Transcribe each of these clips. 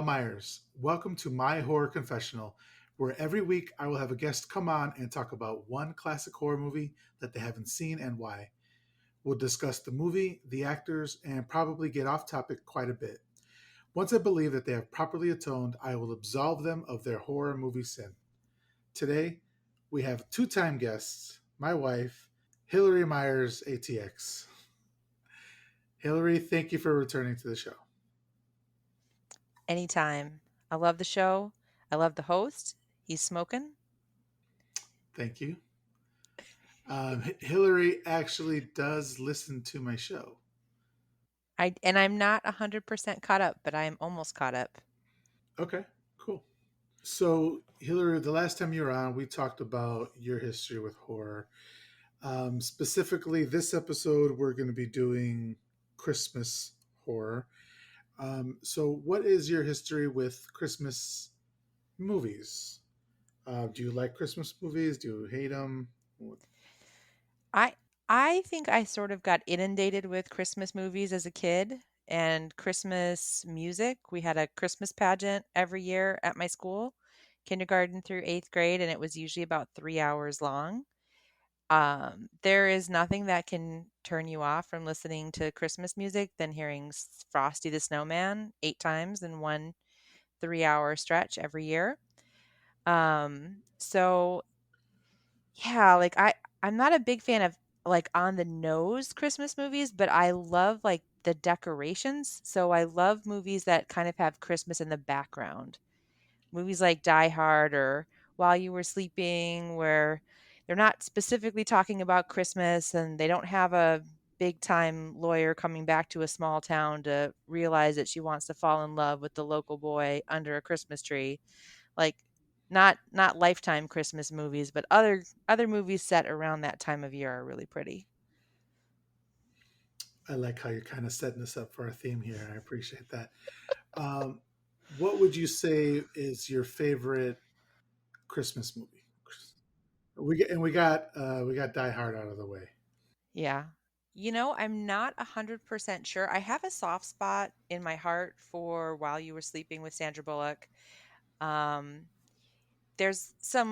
Hilary Myers. Welcome to my horror confessional, where every week I will have a guest come on and talk about one classic horror movie that they haven't seen and why. We'll discuss the movie, the actors, and probably get off topic quite a bit. Once I believe that they have properly atoned, I will absolve them of their horror movie sin. Today, we have two-time guests, my wife, Hilary Myers ATx. Hilary, thank you for returning to the show. Anytime. I love the show. I love the host. He's smoking. Thank you. Hillary actually does listen to my show. I'm not 100% caught up, but I am almost caught up. Okay, cool. So, Hillary, the last time you were on, we talked about your history with horror. Specifically, this episode, we're going to be doing Christmas horror. So, what is your history with Christmas movies? Do you like Christmas movies? Do you hate them? I I think I sort of got inundated with Christmas movies as a kid and Christmas music. We had a Christmas pageant every year at my school, kindergarten through 8th grade, and it was usually about 3 hours long. There is nothing that can turn you off from listening to Christmas music than hearing Frosty the Snowman 8 times in one 3-hour stretch every year. So yeah, I'm not a big fan of like on the nose Christmas movies, but I love like the decorations. So I love movies that kind of have Christmas in the background. Movies like Die Hard or While You Were Sleeping, where they're not specifically talking about Christmas and they don't have a big time lawyer coming back to a small town to realize that she wants to fall in love with the local boy under a Christmas tree. Like not Lifetime Christmas movies, but other movies set around that time of year are really pretty. I like how you're kind of setting us up for our theme here. I appreciate that. Um, what would you say is your favorite Christmas movie? We got Die Hard out of the way. Yeah. I'm not 100% sure. I have a soft spot in my heart for While You Were Sleeping with Sandra Bullock. Um, there's a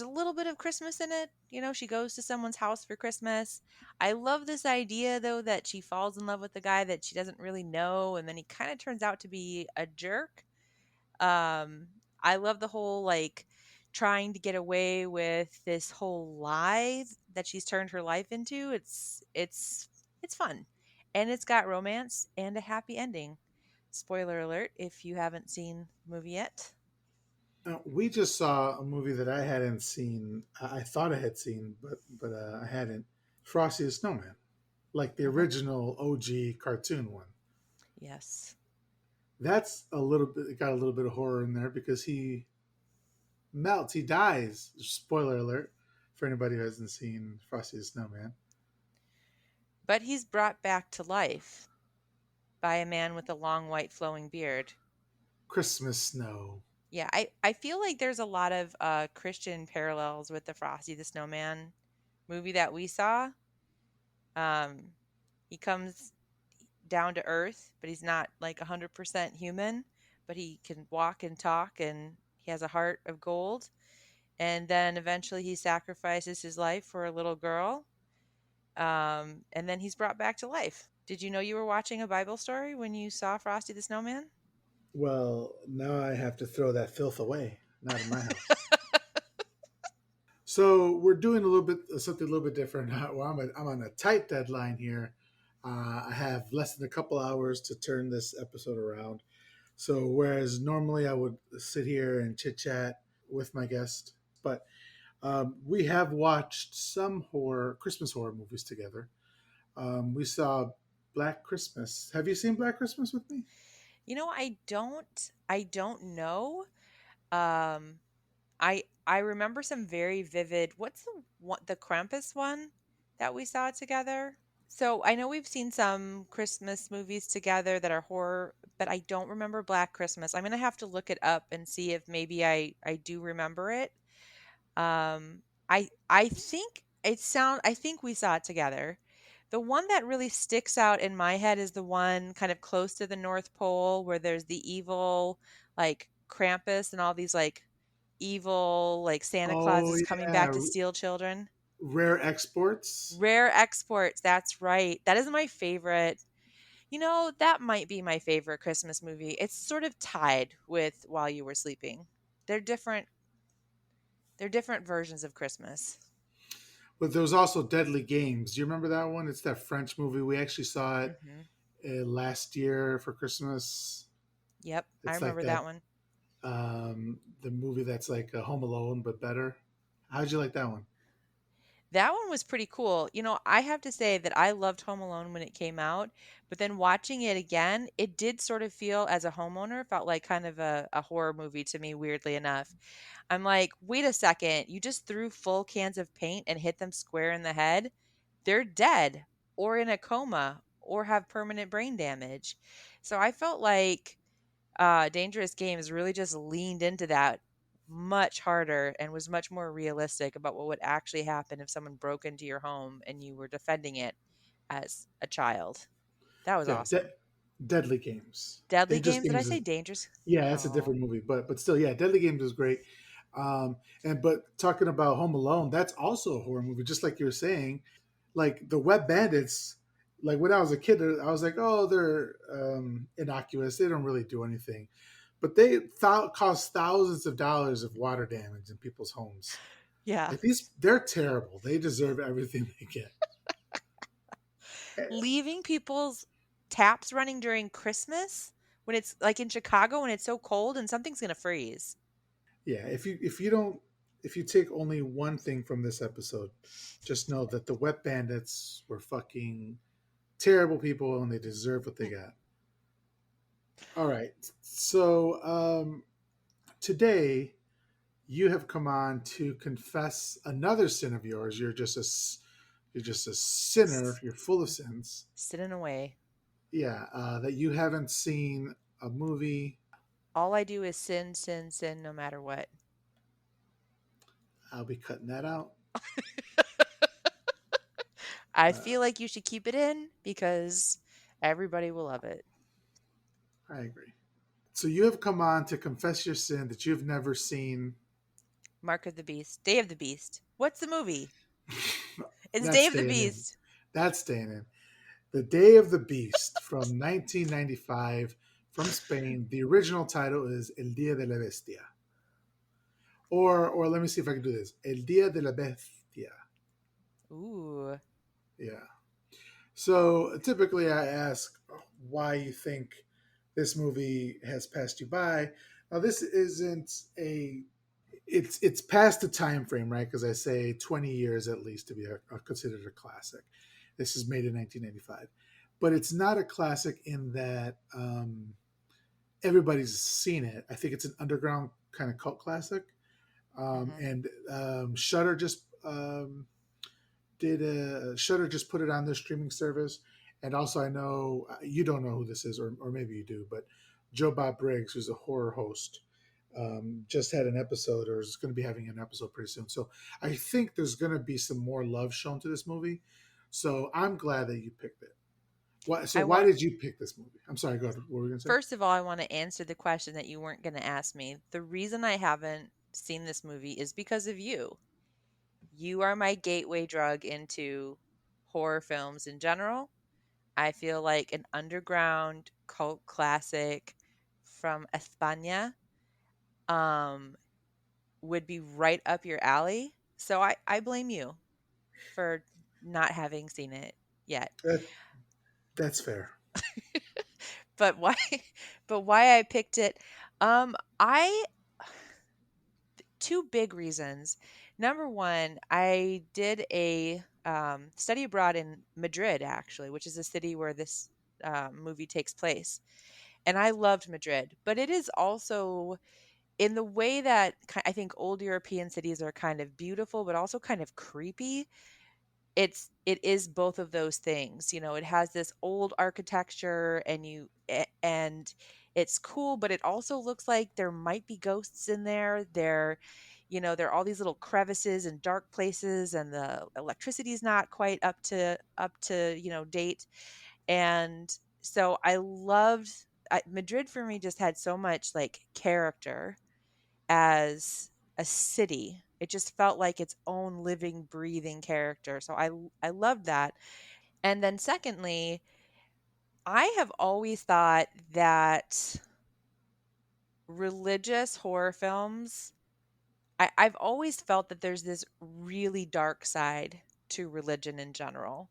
little bit of Christmas in it. She goes to someone's house for Christmas. I love this idea though that she falls in love with the guy that she doesn't really know and then he kind of turns out to be a jerk. Um, I love the whole like trying to get away with this whole lie that she's turned her life into. It's fun. And it's got romance and a happy ending. Spoiler alert if you haven't seen the movie yet. We just saw a movie that I hadn't seen. I thought I had seen, but I hadn't. Frosty the Snowman, like the Uh-huh. original OG cartoon one. Yes. That's a little bit. It got a little bit of horror in there because he melts. He dies. Spoiler alert for anybody who hasn't seen Frosty the Snowman. But he's brought back to life by a man with a long white flowing beard. Christmas Snow. Yeah, I feel like there's a lot of Christian parallels with the Frosty the Snowman movie that we saw. Um, he comes down to earth, but he's not like 100% human, but he can walk and talk and he has a heart of gold. And then eventually he sacrifices his life for a little girl. And then he's brought back to life. Did you know you were watching a Bible story when you saw Frosty the Snowman? Well, now I have to throw that filth away. Not in my house. So we're doing a little bit something a little bit different. Well, I'm on a tight deadline here. I have less than a couple hours to turn this episode around. So whereas normally I would sit here and chit chat with my guest, but we have watched some Christmas horror movies together. We saw Black Christmas. Have you seen Black Christmas with me? I don't know. Um I remember some very vivid. What's the Krampus one that we saw together? So I know we've seen some Christmas movies together that are horror, but I don't remember Black Christmas. I'm gonna have to look it up and see if maybe I do remember it. I think we saw it together. The one that really sticks out in my head is the one kind of close to the North Pole where there's the evil like Krampus and all these like evil like Santa Claus Oh is coming back yeah, to steal children. rare exports. Rare Exports, that's right. That is my favorite. You know, that might be my favorite Christmas movie. It's sort of tied with While You Were Sleeping. They're different they're different versions of Christmas. But there was also Deadly Games. Do you remember that one? It's that French movie. We actually saw it Mhm. last year for Christmas. Yep, I It's like remember that that one. the movie that's like Home Alone but better. How'd you like that one? That one was pretty cool. You know, I have to say that I loved Home Alone when it came out, but then watching it again, it did sort of feel as a homeowner, felt like kind of a horror movie to me, weirdly enough. I'm like, wait a second, you just threw full cans of paint and hit them square in the head. They're dead or in a coma or have permanent brain damage. So I felt like Dangerous Games really just leaned into that much harder and was much more realistic about what would actually happen if someone broke into your home and you were defending it as a child. That was Yeah, awesome. Deadly Games. Deadly Dangerous Games? Did I Games say is dangerous? yeah, that's a Oh, different movie, but still, yeah, Deadly Games is great. And but talking about Home Alone, that's also a horror movie, just like you were saying. Like the Wet Bandits, like when I was a kid, I was like, oh, they're innocuous. They don't really do anything, but they cause thousands of dollars of water damage in people's homes. yeah. Like these, they're terrible. They deserve everything they get. Leaving people's taps running during Christmas when it's like in Chicago when it's so cold and something's going to freeze. Yeah, if you take only one thing from this episode, just know that the Wet Bandits were fucking terrible people and they deserve what they got. All right. So today you have come on to confess another sin of yours. You're just a sinner. S- You're full of sins. Sitting away. Yeah, that you haven't seen a movie. All I do is sin, sin, sin no matter what. I'll be cutting that out. I Uh, feel like you should keep it in because everybody will love it. I agree. So you have come on to confess your sin that you've never seen. Mark of the Beast. Day of the Beast. What's the movie? It's That's Day of the staying in. Beast. That's staying in. The Day of the Beast from 1995 from Spain. The original title is El Día de la Bestia. Or let me see if I can do this. El Día de la Bestia. Ooh. Yeah. So typically I ask why you think this movie has passed you by. Now this isn't a it's past the time frame, right? Because I say 20 years at least to be considered a classic. This is made in 1995, but it's not a classic in that everybody's seen it. I think it's an underground kind of cult classic. Hmm. And Shutter just Shutter just put it on their streaming service. And also, I know you don't know who this is, or maybe you do, but Joe Bob Briggs, who's a horror host, just had an episode, or is going to be having an episode pretty soon. So I think there's going to be some more love shown to this movie. So I'm glad that you picked it. Why? So I why want did you pick this movie? I'm sorry. Go ahead. What were we going to say? First of all, I want to answer the question that you weren't going to ask me. The reason I haven't seen this movie is because of you. You are my gateway drug into horror films in general. I feel like an underground cult classic from España um, would be right up your alley. So I blame you for not having seen it yet. That, that's fair. But why but why I picked it, I two big reasons. Number one, I did a study abroad in Madrid, actually, which is the city where this movie takes place. And I loved Madrid, but it is also in the way that I think old European cities are kind of beautiful, but also kind of creepy. It is both of those things. You know, it has this old architecture and it's cool, but it also looks like there might be ghosts in there. There are all these little crevices and dark places and the electricity's not quite up to date. And so I loved Madrid for me just had so much like character as a city. It just felt like its own living, breathing character. So I loved that. And then secondly, I have always thought that religious horror films, I've always felt that there's this really dark side to religion in general.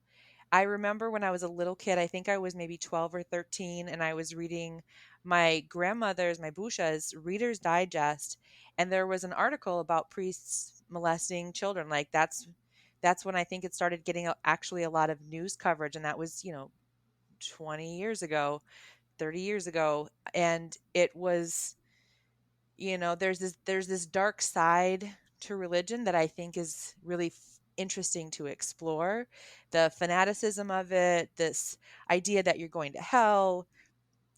I remember when I was a little kid, I think I was maybe 12 or 13, and I was reading my grandmother's, my Busha's Reader's Digest, and there was an article about priests molesting children. Like that's when I think it started getting actually a lot of news coverage, and that was 20 years ago, 30 years ago, and it was there's this dark side to religion that I think is really interesting to explore. The fanaticism of it, this idea that you're going to hell,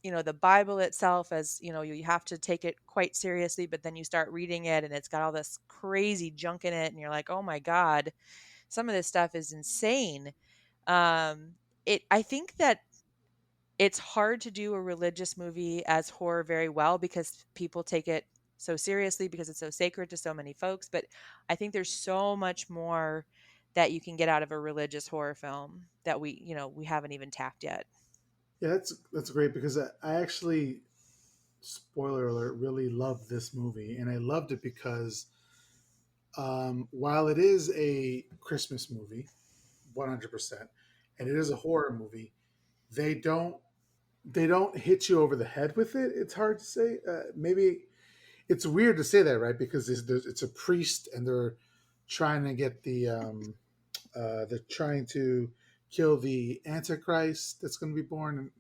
the Bible itself, as you have to take it quite seriously, but then you start reading it and it's got all this crazy junk in it and you're like, "Oh my god, some of this stuff is insane." I think that it's hard to do a religious movie as horror very well because people take it so seriously because it's so sacred to so many folks, but I think there's so much more that you can get out of a religious horror film that we haven't even tapped yet. Yeah, that's great because I actually, spoiler alert, really loved this movie, and I loved it because while it is a Christmas movie, 100%, and it is a horror movie, they don't they don't hit you over the head with it. It's hard to say. Maybe it's weird to say that, right? Because it's a priest, and they're trying to get they're trying to kill the Antichrist that's going to be born, and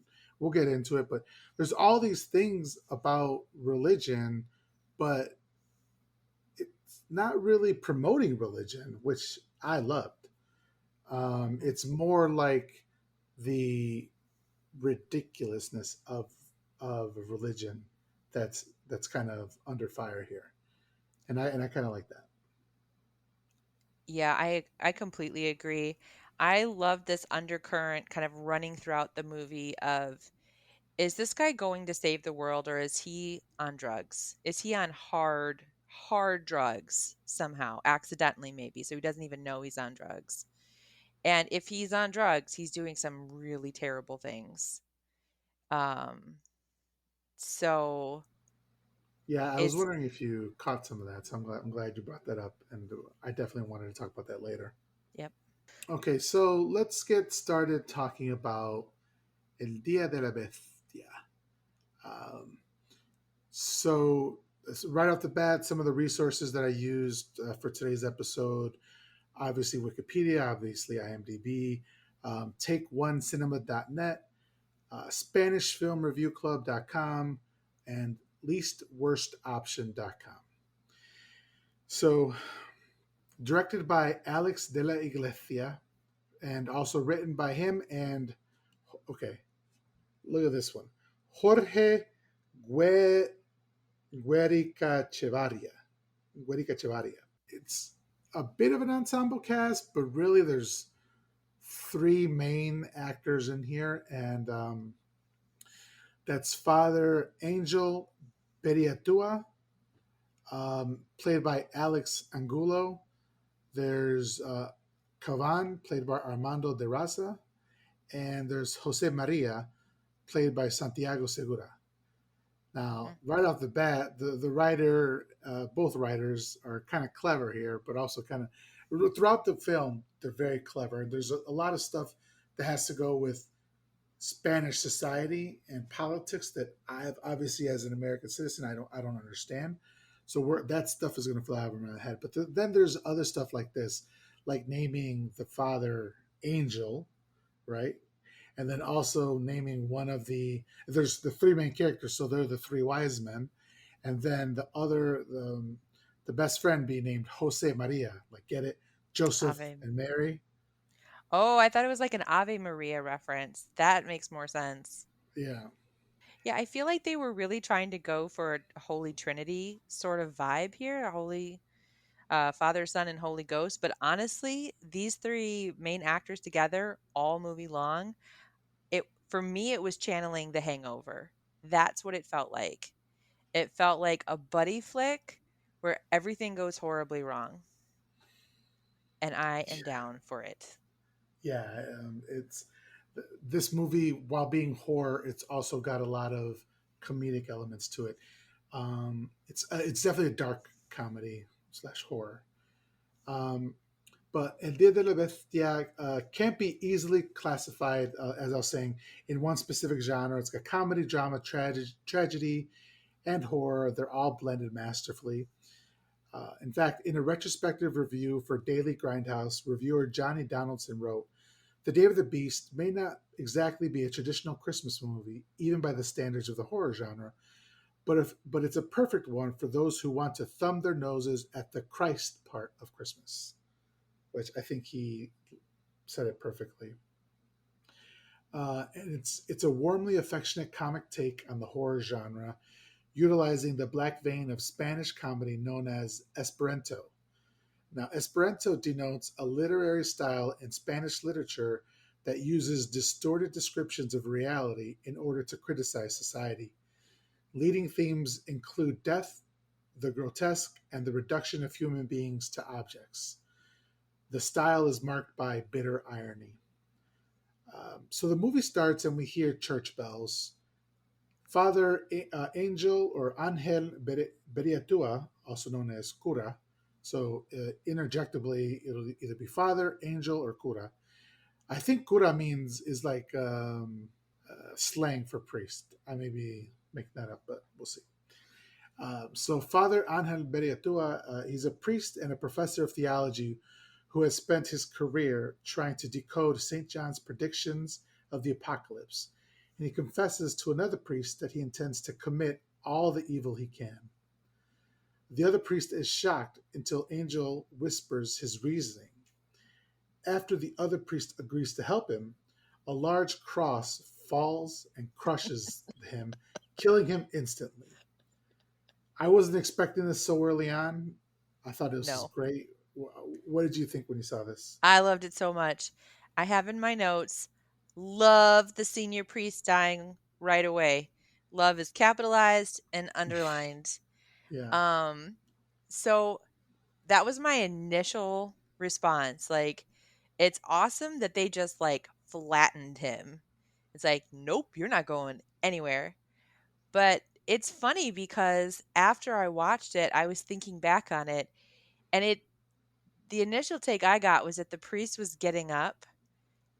we'll get into it. But there's all these things about religion, but it's not really promoting religion, which I loved. Mhm. It's more like the ridiculousness of religion that's kind of under fire here, and I kind of like that. Yeah, I completely agree. I love this undercurrent kind of running throughout the movie of, is this guy going to save the world or is he on drugs? Is he on hard drugs somehow, accidentally maybe, so he doesn't even know he's on drugs? And if he's on drugs, he's doing some really terrible things. Um, so Yeah, I was it's wondering if you caught some of that, so I'm glad you brought that up, and I definitely wanted to talk about that later. yep. Okay, so let's get started talking about El Día de la Bestia. Um, so right off the bat, some of the resources that I used for today's episode, obviously Wikipedia, obviously IMDb, take1cinema.net, SpanishFilmReviewClub.com, and leastworstoption.com. So, directed by Alex de la Iglesia, and also written by him and, okay, look at this one, Jorge Gue- Guerica Chevaria. Guerica Chevaria. It's a bit of an ensemble cast, but really there's three main actors in here, and that's Father Angel Beriatua, played by Alex Angulo. There's Cavan, played by Armando de Raza, and there's Jose Maria, played by Santiago Segura. Now, Mm. right off the bat, the writer, both writers are kind of clever here, but also kind of throughout the film, they're very clever. There's a lot of stuff that has to go with Spanish society and politics that I've obviously, as an American citizen, I don't understand. So that stuff is going to fly over my head. But then there's other stuff like this, like naming the father Angel, right? And then also naming one of there's the three main characters, so they're the three wise men, and then the best friend be named Jose Maria, like get it, Joseph Ave. and Mary. Oh, I thought it was like an Ave Maria reference. That makes more sense. Yeah, Yeah, I feel like they were really trying to go for a Holy Trinity sort of vibe here, a holy Father, Son, and Holy Ghost. But honestly, these three main actors together, all movie long, it for me it was channeling The Hangover. That's what it felt like. It felt like a buddy flick where everything goes horribly wrong, and I am down for it. Yeah, it's this movie. While being horror, it's also got a lot of comedic elements to it. It's definitely a dark comedy slash horror. Um, but El Dia de la Bestia can't be easily classified, as I was saying, in one specific genre. It's got comedy, drama, tragedy, and horror. They're all blended masterfully. In fact, in a retrospective review for Daily Grindhouse, reviewer Johnny Donaldson wrote, "The Day of the Beast may not exactly be a traditional Christmas movie, even by the standards of the horror genre, but it's a perfect one for those who want to thumb their noses at the Christ part of Christmas," which I think he said it perfectly. And it's a warmly affectionate comic take on the horror genre, utilizing the black vein of Spanish comedy known as Esperanto. Now, Esperanto denotes a literary style in Spanish literature that uses distorted descriptions of reality in order to criticize society. Leading themes include death, the grotesque, and the reduction of human beings to objects. The style is marked by bitter irony. So the movie starts and we hear church bells. Father Angel or Angel Beriatua, also known as Cura, so interjectably it'll either be Father, Angel, or Cura. I think Cura means is like slang for priest. I may be making that up, but we'll see. So Father Angel Beriatua, he's a priest and a professor of theology who has spent his career trying to decode St. John's predictions of the apocalypse. And he confesses to another priest that he intends to commit all the evil he can. The other priest is shocked until Angel whispers his reasoning. After the other priest agrees to help him, a large cross falls and crushes him, killing him instantly. I wasn't expecting this so early on. I thought this was No. great. What did you think when you saw this? I loved it so much. I have in my notes, love the senior priest dying right away. Love is capitalized and underlined. Yeah, Um, so that was my initial response. Like, it's awesome that they just like flattened him. It's like, nope, you're not going anywhere. But it's funny because after I watched it, I was thinking back on it, and the initial take I got was that the priest was getting up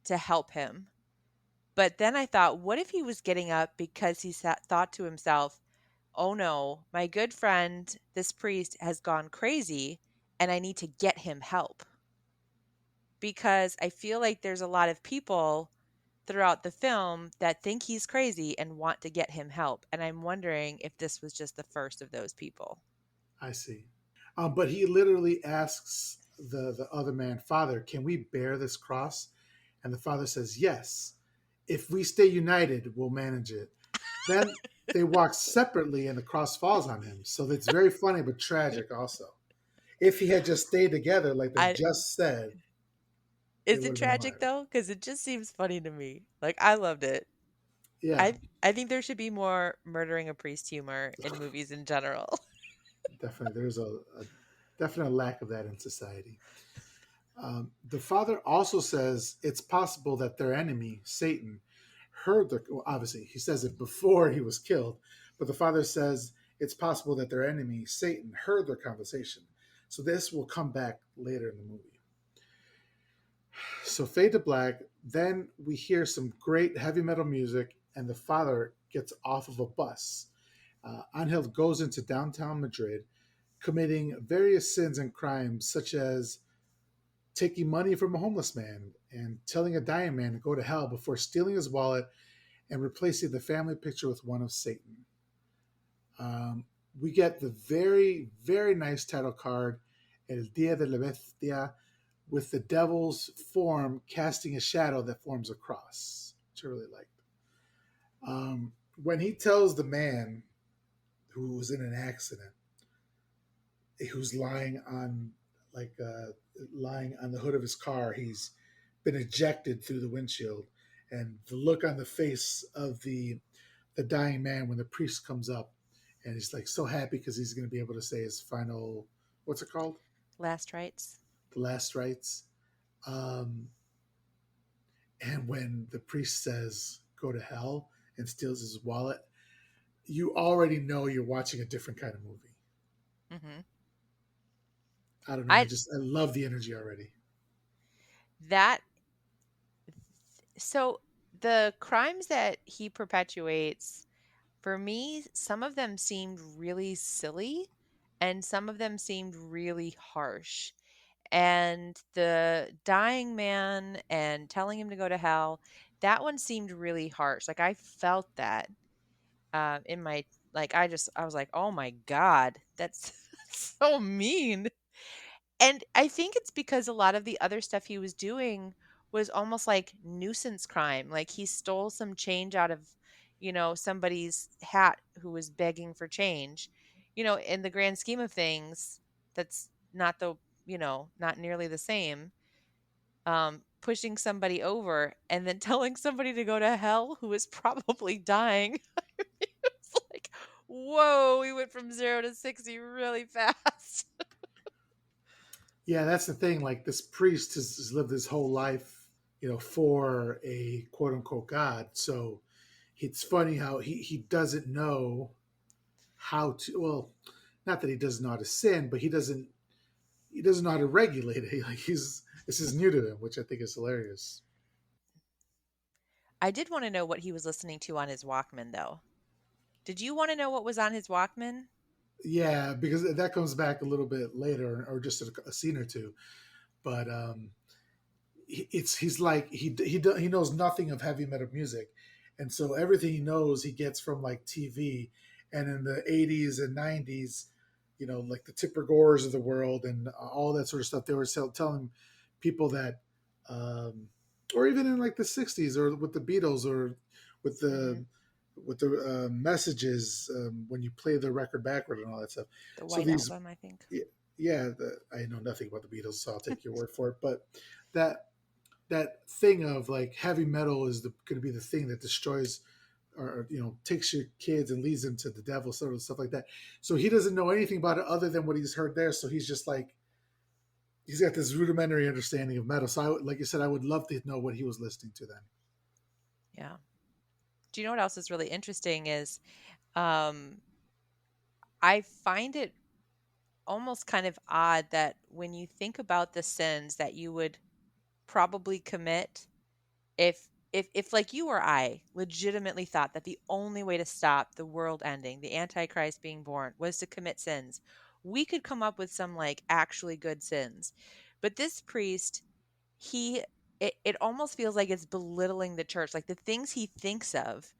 to help him. But then I thought, what if he was getting up because thought to himself, oh no, my good friend, this priest, has gone crazy and I need to get him help? Because I feel like there's a lot of people throughout the film that think he's crazy and want to get him help. And I'm wondering if this was just the first of those people. I see. But he literally asks the other man, "Father, can we bear this cross?" And the father says, "Yes. If we stay united, we'll manage it." Then they walk separately, and the cross falls on him. So it's very funny but tragic. Also, if he had just stayed together, like they I just said, it Is would it have been tragic hilarious. though? Because it just seems funny to me. Like, I loved it. Yeah, I think there should be more murdering a priest humor in movies in general. definitely. There's a definite lack of that in society. The father also says it's possible that their enemy, Satan, heard the. Well, obviously, he says it before he was killed, but the father says it's possible that their enemy, Satan, heard their conversation. So this will come back later in the movie. So fade to black. Then we hear some great heavy metal music, and the father gets off of a bus. Angel goes into downtown Madrid, committing various sins and crimes such as taking money from a homeless man and telling a dying man to go to hell before stealing his wallet and replacing the family picture with one of Satan. We get the very, very nice title card, El Dia de la Bestia, with the devil's form casting a shadow that forms a cross, which I really liked. When he tells the man who was in an accident, who's lying on the hood of his car, he's been ejected through the windshield, and the look on the face of the the dying man when the priest comes up, and he's like so happy because he's going to be able to say his final, what's it called, Last rites. the last rites. Um, and when the priest says go to hell and steals his wallet, you already know you're watching a different kind of movie. Hmm. I don't know. I I love the energy already. that so the crimes that he perpetuates, for me, some of them seemed really silly and some of them seemed really harsh. And the dying man and telling him to go to hell, that one seemed really harsh. Like I felt that in my like I was like, "Oh my god, that's so mean." And I think it's because a lot of the other stuff he was doing was almost like nuisance crime. Like he stole some change out of, somebody's hat who was begging for change. In the grand scheme of things, that's not not nearly the same. Pushing somebody over and then telling somebody to go to hell who is probably dying. It's like, whoa, we went from 0 to 60 really fast. Yeah, that's the thing. Like this priest has lived his whole life, for a quote unquote God. So it's funny how he doesn't know how to. Well, not that he doesn't know how to sin, but he doesn't know how to regulate it. Like this is new to him, which I think is hilarious. I did want to know what he was listening to on his Walkman, though. Did you want to know what was on his Walkman? Yeah, because that comes back a little bit later, or just a scene or two. But he's like he knows nothing of heavy metal music, and so everything he knows he gets from like TV. And in the 80s and 90s, like the Tipper Gores of the world and all that sort of stuff, they were telling people that, um, or even in like the 60s or with the Beatles or with Hmm. the messages, when you play the record backward and all that stuff. The So White these, Album, I think. yeah, I know nothing about the Beatles, so I'll take your word for it. But that that thing of like heavy metal is going to be the thing that destroys, or takes your kids and leads them to the devil, sort of stuff like that. So he doesn't know anything about it other than what he's heard there. So he's just like he's got this rudimentary understanding of metal. So like you said, I would love to know what he was listening to then. Yeah. Do you know what else is really interesting is um, I find it almost kind of odd that when you think about the sins that you would probably commit if like you or I legitimately thought that the only way to stop the world ending, the antichrist being born, was to commit sins, we could come up with some like actually good sins. But this priest, he it almost feels like it's belittling the church. Like the things he thinks of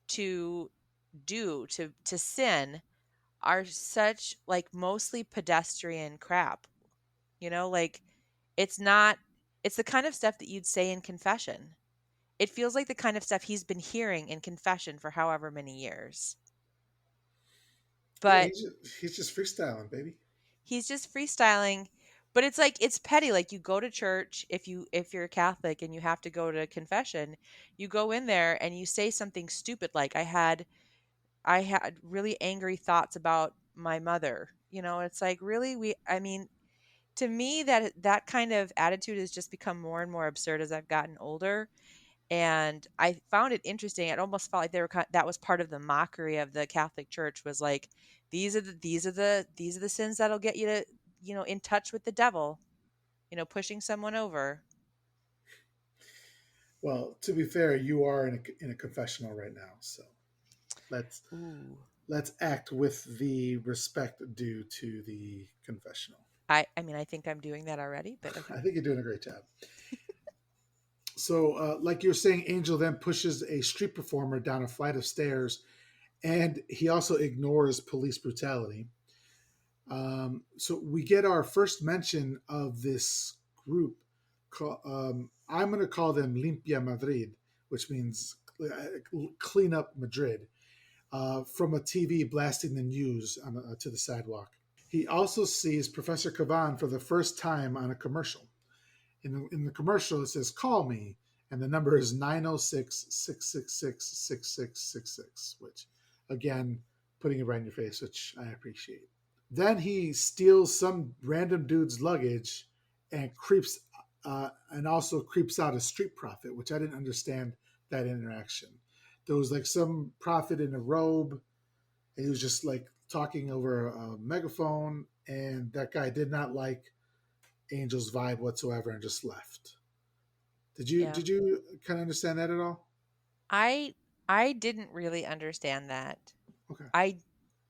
to do to sin are such like mostly pedestrian crap. Like it's not it's the kind of stuff that you'd say in confession. It feels like the kind of stuff he's been hearing in confession for however many years. Yeah, But he's just freestyling, baby. he's just freestyling, but it's like it's petty. Like you go to church if you're a Catholic and you have to go to confession, you go in there and you say something stupid like I had really angry thoughts about my mother. It's like really I mean, to me that kind of attitude has just become more and more absurd as I've gotten older. And I found it interesting. It almost felt like they were that was part of the mockery of the Catholic Church was like these are the sins that'll get you to in touch with the devil, pushing someone over. Well, to be fair, you are in a confessional right now, so let's Ooh. let's act with the respect due to the confessional. I mean I think I'm doing that already, but okay. I think you're doing a great job. So, like you're saying, Angel then pushes a street performer down a flight of stairs, and he also ignores police brutality. So we get our first mention of this group. I'm going to call them Limpia Madrid, which means clean up Madrid, from a TV blasting the news to the sidewalk. He also sees Professor Cavan for the first time on a commercial. In the commercial, it says, "Call me," And the number is 906-666-6666, which, again, putting it right in your face, which I appreciate. Then he steals some random dude's luggage and also creeps out a street prophet, which I didn't understand that interaction. There was like some prophet in a robe, and he was just like talking over a megaphone, and that guy did not like Angel's vibe whatsoever and just left. Did you Yeah. did you kind of understand that at all? I I didn't really understand that. Okay. I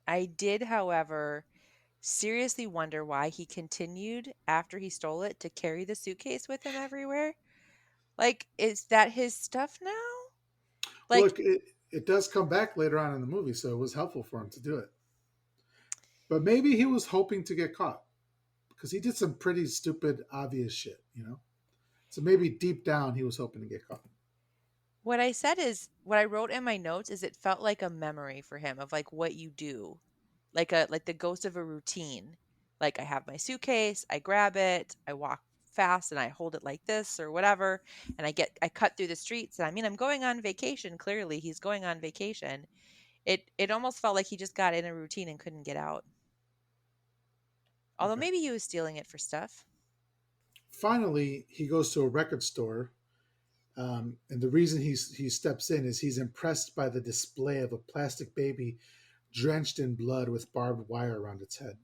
I did, however, seriously wonder why he continued after he stole it to carry the suitcase with him everywhere. Like, is that his stuff now? Well, Like, it does come back later on in the movie, so it was helpful for him to do it. But maybe he was hoping to get caught because he did some pretty stupid, obvious shit, you know? So maybe deep down he was hoping to get caught. what I said is what I wrote in my notes is it felt like a memory for him of like what you do, like the ghost of a routine. Like I have my suitcase, I grab it, I walk fast and I hold it like this or whatever, and I cut through the streets. And I mean, I'm going on vacation. Clearly, he's going on vacation. It almost felt like he just got in a routine and couldn't get out. Although Okay. maybe he was stealing it for stuff. Finally, he goes to a record store. And the reason he steps in is he's impressed by the display of a plastic baby drenched in blood with barbed wire around its head.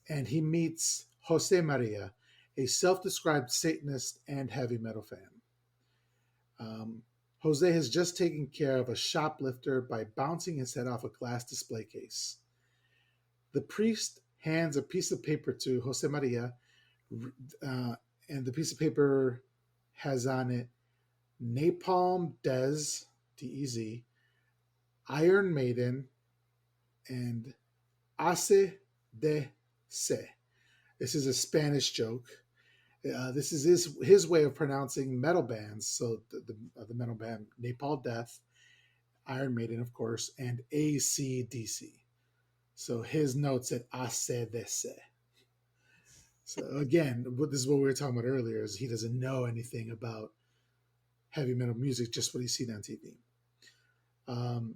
And he meets Jose Maria, a self described Satanist and heavy metal fan. Jose has just taken care of a shoplifter by bouncing his head off a glass display case. The priest hands a piece of paper to Jose Maria, uh, and the piece of paper has on it Napalm Dez, DEZ, Iron Maiden, and Ace de Se. This is a Spanish joke. This is his way of pronouncing metal bands. So the metal band Napalm Death, Iron Maiden, of course, and AC/DC. So his notes at ACDC. So again, this is what we were talking about earlier: is he doesn't know anything about heavy metal music, just what he's seen on TV. Um,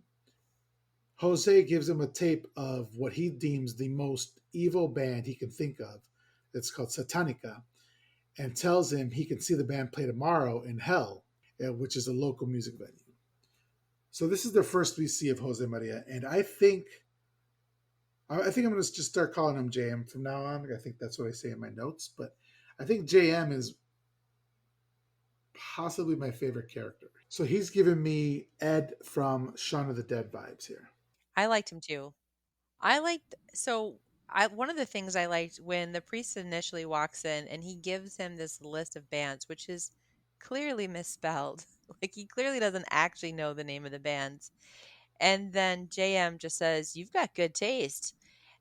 Jose gives him a tape of what he deems the most evil band he can think of. It's called Satanica, and tells him he can see the band play tomorrow in Hell, which is a local music venue. So this is the first we see of Jose Maria, and I think I'm going to just start calling him JM from now on. I think that's what I say in my notes, but I think JM is possibly my favorite character. So he's giving me Ed from Shaun of the Dead vibes here. I liked him too. I liked so I one of the things I liked when the priest initially walks in and he gives him this list of bands, which is clearly misspelled. Like he clearly doesn't actually know the name of the bands. And then JM just says, "You've got good taste."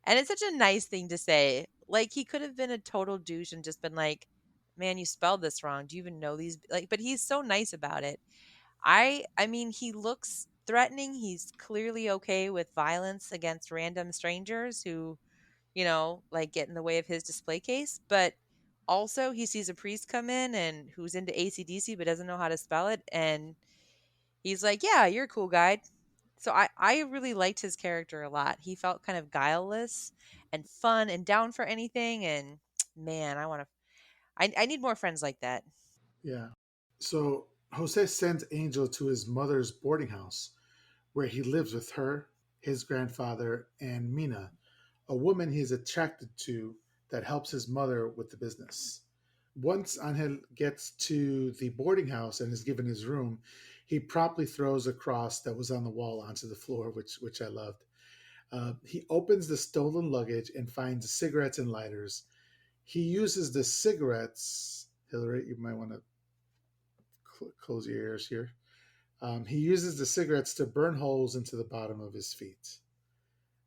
And it's such a nice thing to say. Like he could have been a total douche and just been like, "Man, you spelled this wrong. Do you even know these?" Like, but he's so nice about it. I mean, he looks threatening. He's clearly okay with violence against random strangers who, like get in the way of his display case, but also he sees a priest come in and who's into ACDC but doesn't know how to spell it and he's like, "Yeah, you're a cool guy." So I really liked his character a lot. He felt kind of guileless and fun and down for anything and man, I need more friends like that. Yeah. So Jose sends Angel to his mother's boarding house, where he lives with her, his grandfather, and Mina, a woman he's attracted to that helps his mother with the business. Once Angel gets to the boarding house and is given his room, he promptly throws a cross that was on the wall onto the floor, which I loved. He opens the stolen luggage and finds cigarettes and lighters. He uses the cigarettes. Hillary, you might want to close your ears here. He uses the cigarettes to burn holes into the bottom of his feet.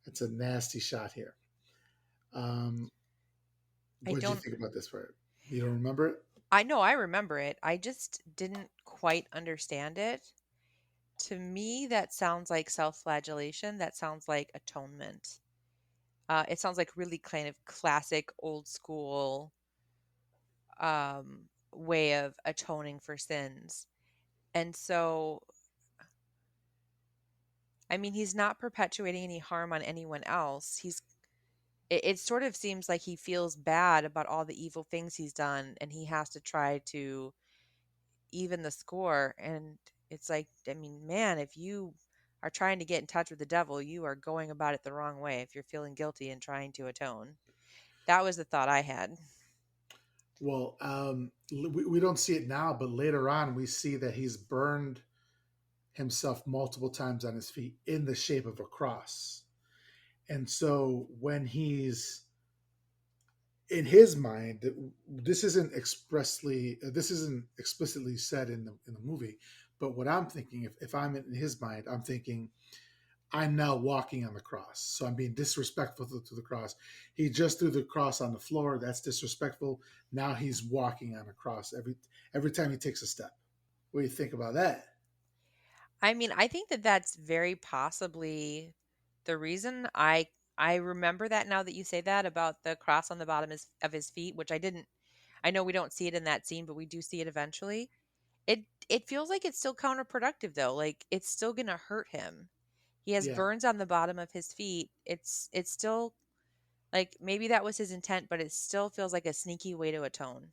It's a nasty shot here. Um, I what did you don't think about this part? You don't remember it? I know I remember it. I just didn't quite understand it. To me, that sounds like self-flagellation. That sounds like atonement. It sounds like really kind of classic old school way of atoning for sins. And so, I mean, he's not perpetuating any harm on anyone else. It sort of seems like he feels bad about all the evil things he's done and he has to try to even the score. And it's like, I mean, man, if you are trying to get in touch with the devil, you are going about it the wrong way if you're feeling guilty and trying to atone. That was the thought I had. Well, we don't see it now, but later on we see that he's burned himself multiple times on his feet in the shape of a cross. And so when he's in his mind, this isn't explicitly said in the movie, but what I'm thinking, if I'm in his mind, I'm thinking I'm now walking on the cross, so I'm being disrespectful to the cross. He just threw the cross on the floor. That's disrespectful. Now he's walking on a cross every time he takes a step. What do you think about that? I mean, I think that that's very possibly the reason. I remember that now that you say that about the cross on the bottom of his feet, which I didn't. I know we don't see it in that scene, but we do see it eventually. It feels like it's still counterproductive though. Like it's still going to hurt him. He has Yeah, burns on the bottom of his feet. It's still like maybe that was his intent, but it still feels like a sneaky way to atone.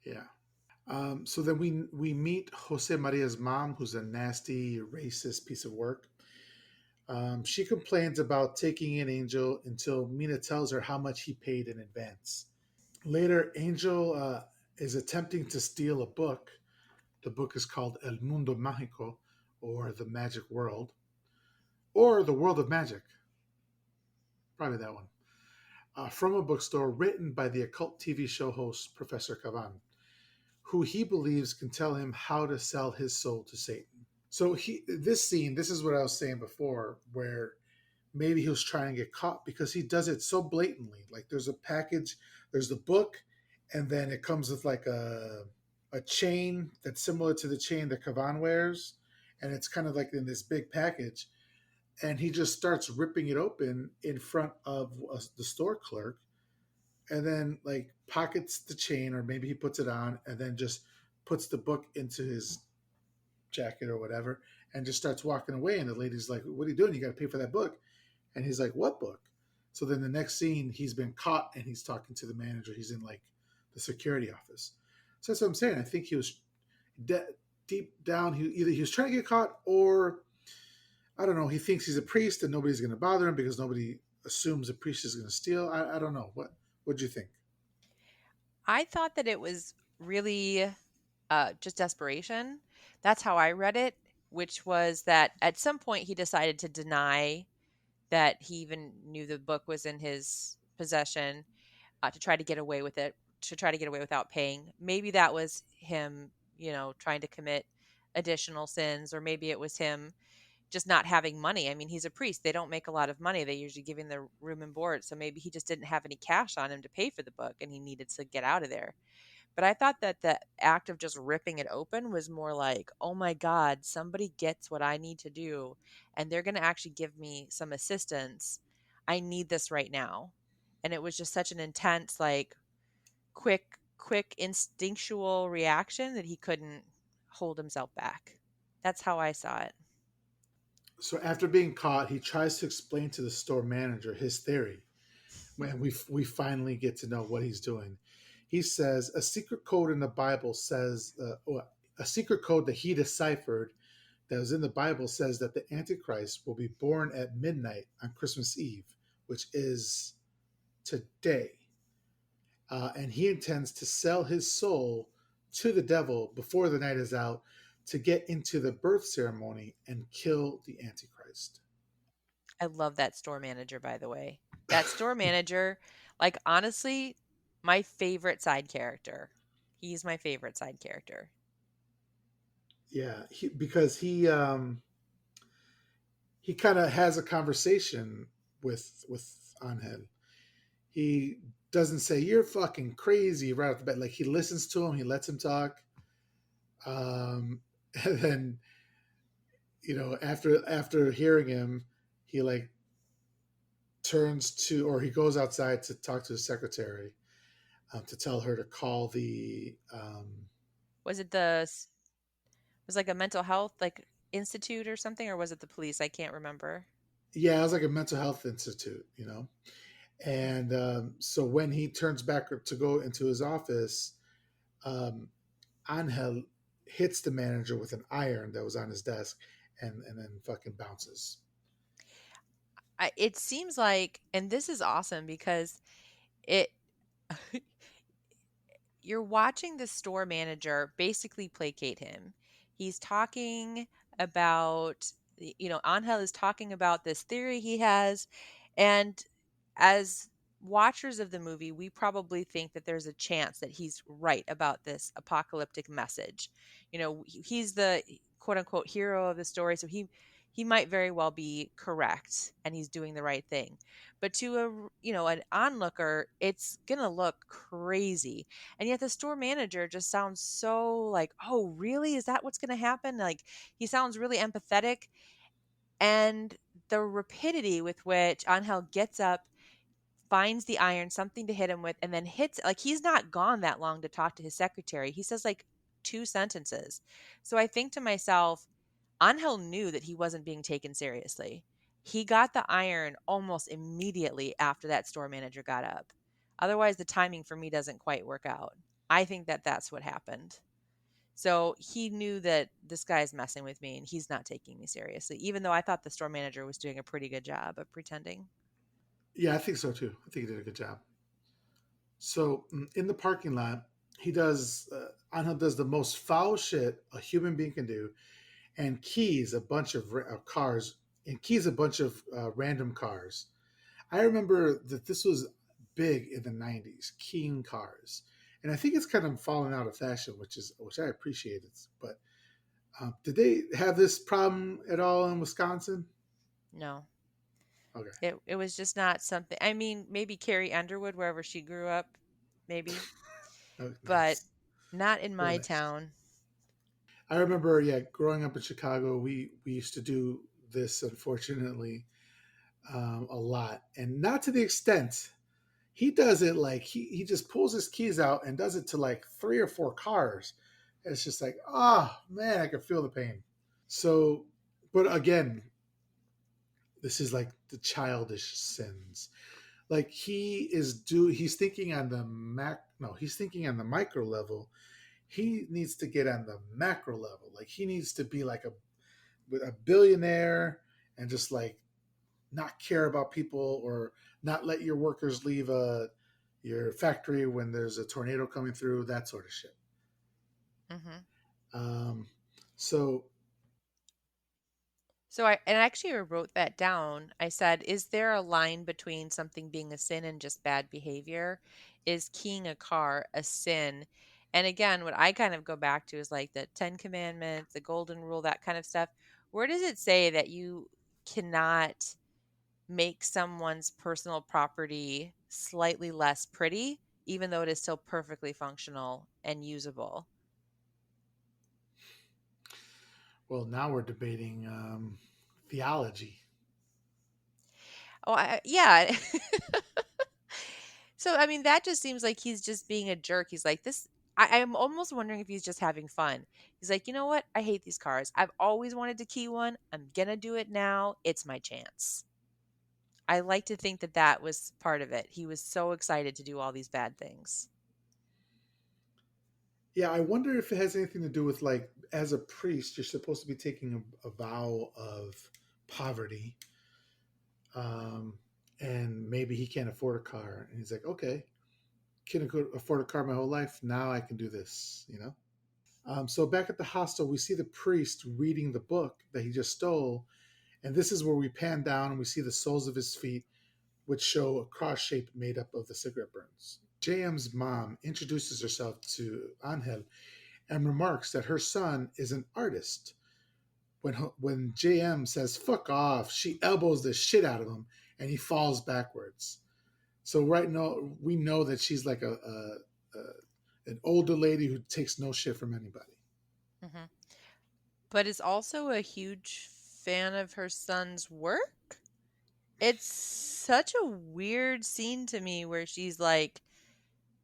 yeah. So then we meet Jose Maria's mom, who's a nasty, racist piece of work. She complains about taking in Angel until Mina tells her how much he paid in advance. Later, Angel is attempting to steal a book. The book is called El Mundo Mágico, or The Magic World, or The World of Magic, probably that one, from a bookstore written by the occult TV show host Professor Cavan, who he believes can tell him how to sell his soul to Satan. So this scene, this is what I was saying before, where maybe he was trying to get caught because he does it so blatantly. Like there's a package, there's the book, and then it comes with like a chain that's similar to the chain that Kavan wears, and it's kind of like in this big package. And he just starts ripping it open in front of the store clerk, and then like pockets the chain, or maybe he puts it on, and then just puts the book into his jacket or whatever, and just starts walking away. And the lady's like, "What are you doing? You got to pay for that book." And he's like, "What book?" So then the next scene, he's been caught and he's talking to the manager. He's in like the security office. So that's what I'm saying. I think he was de- deep down. He was trying to get caught, or I don't know. He thinks he's a priest and nobody's going to bother him because nobody assumes a priest is going to steal. I don't know. What do you think? I thought that it was really just desperation. That's how I read it, which was that at some point he decided to deny that he even knew the book was in his possession to try to get away with it, to try to get away without paying. Maybe that was him, trying to commit additional sins, or maybe it was him just not having money. I mean, he's a priest. They don't make a lot of money. They usually give him the room and board. So maybe he just didn't have any cash on him to pay for the book and he needed to get out of there. But I thought that the act of just ripping it open was more like, "Oh my god, somebody gets what I need to do, and they're gonna actually give me some assistance. I need this right now." And it was just such an intense, like, quick instinctual reaction that he couldn't hold himself back. That's how I saw it. So after being caught, he tries to explain to the store manager his theory. When we finally get to know what he's doing, he says a secret code in the Bible says a secret code that he deciphered that was in the Bible says that the Antichrist will be born at midnight on Christmas Eve, which is today. And he intends to sell his soul to the devil before the night is out to get into the birth ceremony and kill the Antichrist. I love that store manager, by the way. That store manager, like, honestly, my favorite side character. He's my favorite side character. Yeah, because he kind of has a conversation with Angel. He doesn't say you're fucking crazy right off the bat. Like he listens to him, he lets him talk, and then after hearing him, he like turns to or he goes outside to talk to his secretary to tell her to call the Was it the was like a mental health like institute or something, or was it the police? I can't remember. Yeah, it was like a mental health institute, Mm. And so when he turns back to go into his office, um, Angel hits the manager with an iron that was on his desk, and then fucking bounces. It seems like, and this is awesome because it you're watching the store manager basically placate him. He's talking about, Angel is talking about this theory he has. And as watchers of the movie, we probably think that there's a chance that he's right about this apocalyptic message. He's the quote unquote hero of the story. So he might very well be correct and he's doing the right thing. But to an onlooker, it's going to look crazy, and yet the store manager just sounds so like, "Oh, really? Is that what's going to happen?" Like he sounds really empathetic, and the rapidity with which Angel gets up, finds the iron, something to hit him with, and then hits, like he's not gone that long to talk to his secretary. He says like two sentences. So I think to myself, Angel knew that he wasn't being taken seriously. He got the iron almost immediately after that store manager got up. Otherwise, the timing for me doesn't quite work out. I think that that's what happened. So he knew that this guy's messing with me and he's not taking me seriously, even though I thought the store manager was doing a pretty good job of pretending. Yeah, I think so too. I think he did a good job. So in the parking lot, he does Angel does the most foul shit a human being can do, and keys a bunch of cars and keys a bunch of random cars. I remember that this was big in the '90s, keying cars, and I think it's kind of fallen out of fashion, which I appreciated. But did they have this problem at all in Wisconsin? No, Okay, it was just not something. I mean, maybe Carrie Underwood, wherever she grew up, maybe, oh, but nice, not in very my nice. town. I remember, yeah, growing up in Chicago, we used to do this, unfortunately, a lot, and not to the extent he does it. Like he just pulls his keys out and does it to like three or four cars. It's just like, oh man, I can feel the pain. So, but again, this is like the childish sins. Like he's thinking on the he's thinking on the micro level. He needs to get on the macro level. Like he needs to be like a billionaire and just like not care about people or not let your workers leave your factory when there's a tornado coming through, that sort of shit. Hmm. Um, so So I actually wrote that down. I said, is there a line between something being a sin and just bad behavior? Is keying a car a sin? And again, what I kind of go back to is like the Ten Commandments, the Golden Rule, that kind of stuff. Where does it say that you cannot make someone's personal property slightly less pretty, even though it is still perfectly functional and usable? well, now we're debating theology. Oh, yeah. So, I mean, that just seems like he's just being a jerk. He's like, this. I'm almost wondering if he's just having fun. He's like, you know what? I hate these cars. I've always wanted to key one. I'm going to do it now. It's my chance. I like to think that that was part of it. He was so excited to do all these bad things. Yeah, I wonder if it has anything to do with like as a priest, you're supposed to be taking a vow of poverty, and maybe he can't afford a car, and he's like, okay, can afford a car my whole life. Now I can do this. So back at the hostel, we see the priest reading the book that he just stole, and this is where we pan down and we see the soles of his feet, which show a cross shape made up of the cigarette burns. JM's mom introduces herself to Angel and remarks that her son is an artist. When JM says "fuck off," she elbows the shit out of him, and he falls backwards. So right now we know that she's like a an older lady who takes no shit from anybody. Hmm. But is also a huge fan of her son's work. It's such a weird scene to me where she's like,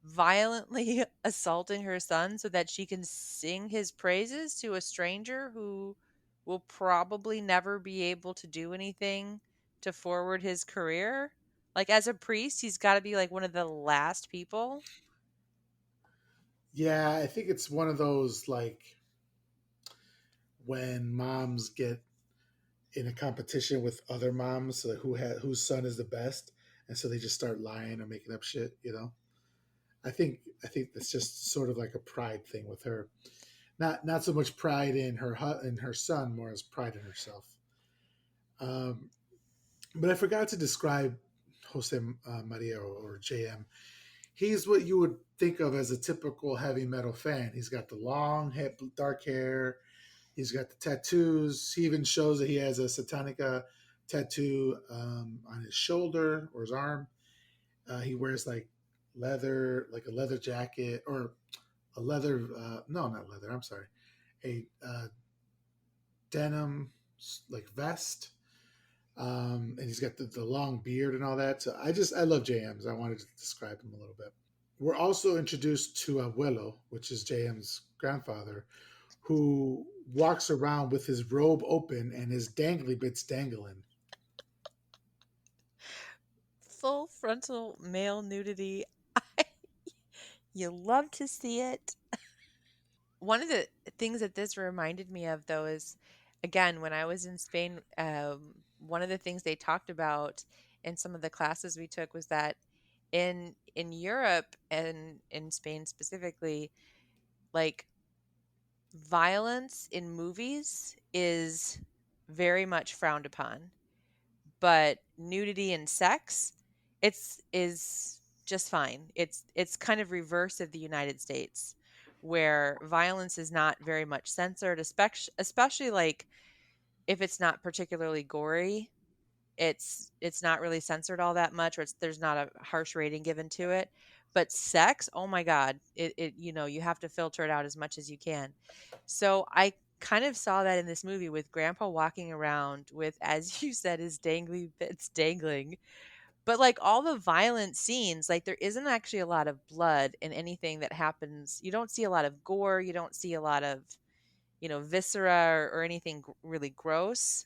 violently assaulting her son so that she can sing his praises to a stranger who will probably never be able to do anything to forward his career. Like, as a priest, he's got to be like one of the last people. Yeah, I think it's one of those like when moms get in a competition with other moms, so whose son is the best, and so they just start lying or making up shit. I think that's just sort of like a pride thing with her. Not so much pride in her son, more as pride in herself. Um, but I forgot to describe Jose Maria or JM. He's what you would think of as a typical heavy metal fan. He's got the long, dark hair. He's got the tattoos. He even shows that he has a Satanica tattoo on his shoulder or his arm. He wears like a leather jacket or a leather. No, not leather. I'm sorry, a denim like vest. And he's got the long beard and all that. So I love JM's. I wanted to describe him a little bit. We're also introduced to Abuelo, which is JM's grandfather, who walks around with his robe open and his dangly bits dangling. Full frontal male nudity. You love to see it. One of the things that this reminded me of, though, is again, when I was in Spain, one of the things they talked about in some of the classes we took was that in Europe and in Spain specifically, like violence in movies is very much frowned upon, but nudity and sex, it's is just fine. It's kind of reverse of the United States, where violence is not very much censored, especially like if it's not particularly gory. It's not really censored all that much, or there's not a harsh rating given to it. But sex, oh my God, it you have to filter it out as much as you can. So I kind of saw that in this movie with Grandpa walking around with, as you said, his dangly bits dangling. But like all the violent scenes, like there isn't actually a lot of blood in anything that happens. You don't see a lot of gore. You don't see a lot of, viscera or anything really gross.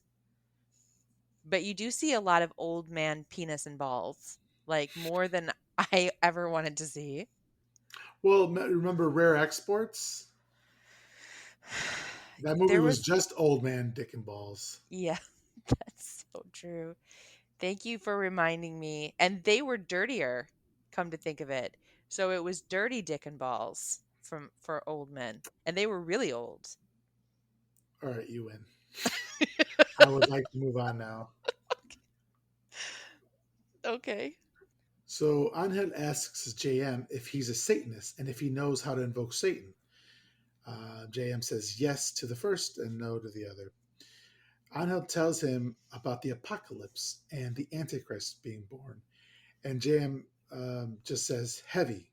But you do see a lot of old man penis and balls, like more than I ever wanted to see. Well, remember Rare Exports? That movie There was was, just old man dick and balls. yeah, that's so true. Thank you for reminding me. And they were dirtier, come to think of it. So it was dirty dick and balls for old men, and they were really old. All right, you win. I would like to move on now. Okay. So Angel asks JM if he's a Satanist and if he knows how to invoke Satan. JM says yes to the first and no to the other. Angel tells him about the apocalypse and the Antichrist being born. And JM just says heavy,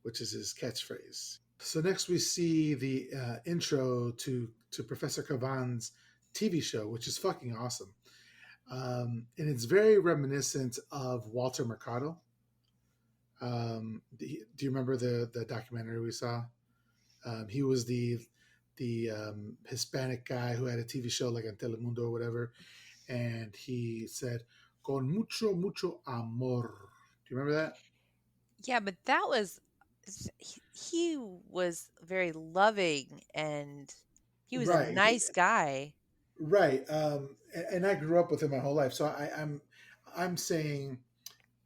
which is his catchphrase. So next we see the intro to Professor Cavan's TV show, which is fucking awesome. And it's very reminiscent of Walter Mercado. Do you remember the documentary we saw? He was the Hispanic guy who had a TV show like on Telemundo or whatever, and he said "con mucho amor." Do you remember that? Yeah, but that was he was very loving, and he was a Right, nice guy. right. And I grew up with him my whole life, so I'm saying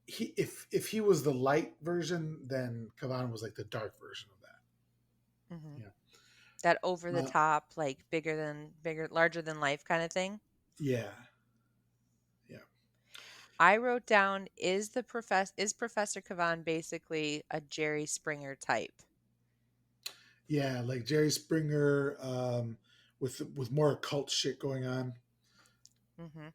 if he was the light version, then Cavan was like the dark version of that. Mhm. Yeah, That over the uh, top, like bigger, larger than life kind of thing. yeah, yeah. I wrote down, is Professor Cavan basically a Jerry Springer type? Yeah, like Jerry Springer, with more occult shit going on. Mhm.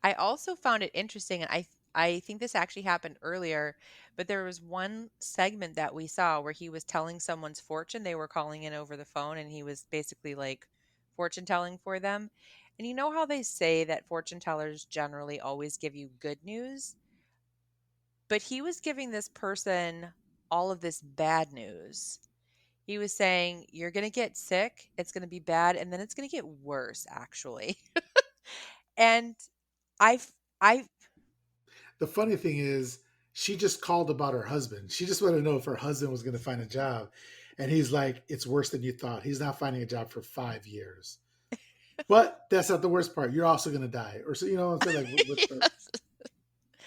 I also found it interesting, and I think this actually happened earlier, but there was one segment that we saw where he was telling someone's fortune. They were calling in over the phone, and he was basically like fortune telling for them. And you know how they say that fortune tellers generally always give you good news? but he was giving this person all of this bad news. He was saying, "You're gonna get sick, it's gonna be bad, and then it's gonna get worse, actually." And I've I The funny thing is, she just called about her husband. She just wanted to know if her husband was going to find a job. And he's like, it's worse than you thought. He's not finding a job for 5 years. But that's not the worst part. You're also going to die. Or so, you know what I'm saying? Like with the Yes.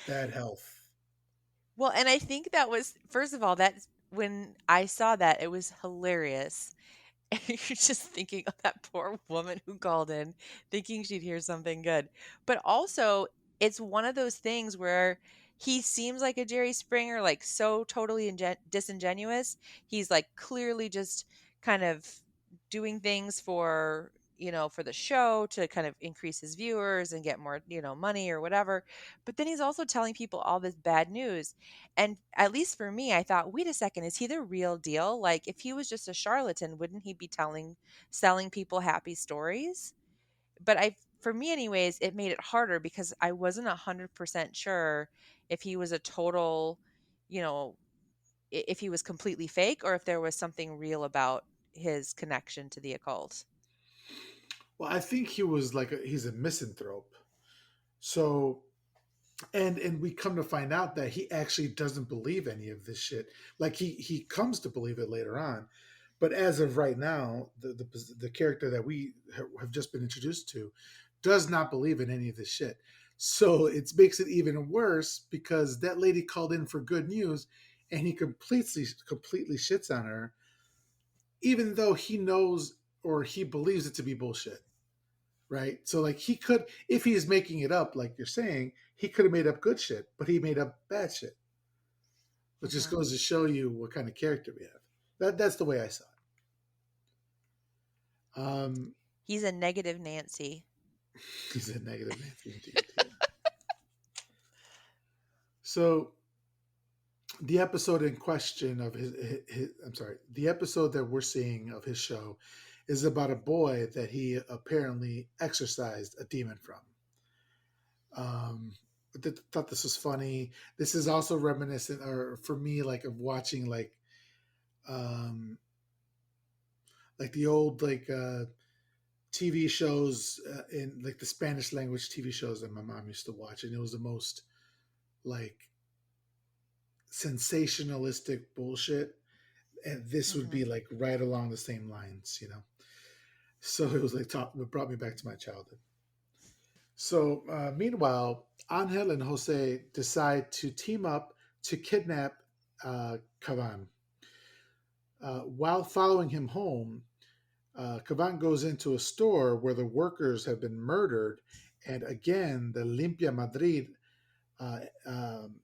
bad health. Well, and I think that was first of all, that's when I saw that, it was hilarious. And you're just thinking of that poor woman who called in thinking she'd hear something good. But also, it's one of those things where he seems like a Jerry Springer, like so totally disingenuous. He's like clearly just kind of doing things for, for the show to kind of increase his viewers and get more, money or whatever. But then he's also telling people all this bad news. And at least for me, I thought, wait a second, is he the real deal? Like, if he was just a charlatan, wouldn't he be selling people happy stories? But for me, anyways, it made it harder because I wasn't 100% sure if he was a total, you know, if he was completely fake or if there was something real about his connection to the occult. Well, I think he's a misanthrope. So and we come to find out that he actually doesn't believe any of this shit. Like he comes to believe it later on, but as of right now, the character that we have just been introduced to does not believe in any of this shit. So it makes it even worse because that lady called in for good news, and he completely shits on her, even though he knows or he believes it to be bullshit, right? So like he could, if he's making it up, like you're saying, he could have made up good shit, but he made up bad shit, which just Hmm. goes to show you what kind of character we have. That's the way I saw it. He's a negative Nancy. He's a negative Nancy indeed. Yeah. So the episode in question of I'm sorry, the episode that we're seeing of his show is about a boy that he apparently exorcised a demon from. Um, thought this was funny. This is also reminiscent, or for me, like of watching um, like the old TV shows in like the Spanish language TV shows that my mom used to watch, and it was the most like sensationalistic bullshit. And this would Hmm. be like right along the same lines, you know. So it was like it brought me back to my childhood. So meanwhile, Angel and Jose decide to team up to kidnap Cavan. While following him home, Cavan goes into a store where the workers have been murdered, and again, the Limpia Madrid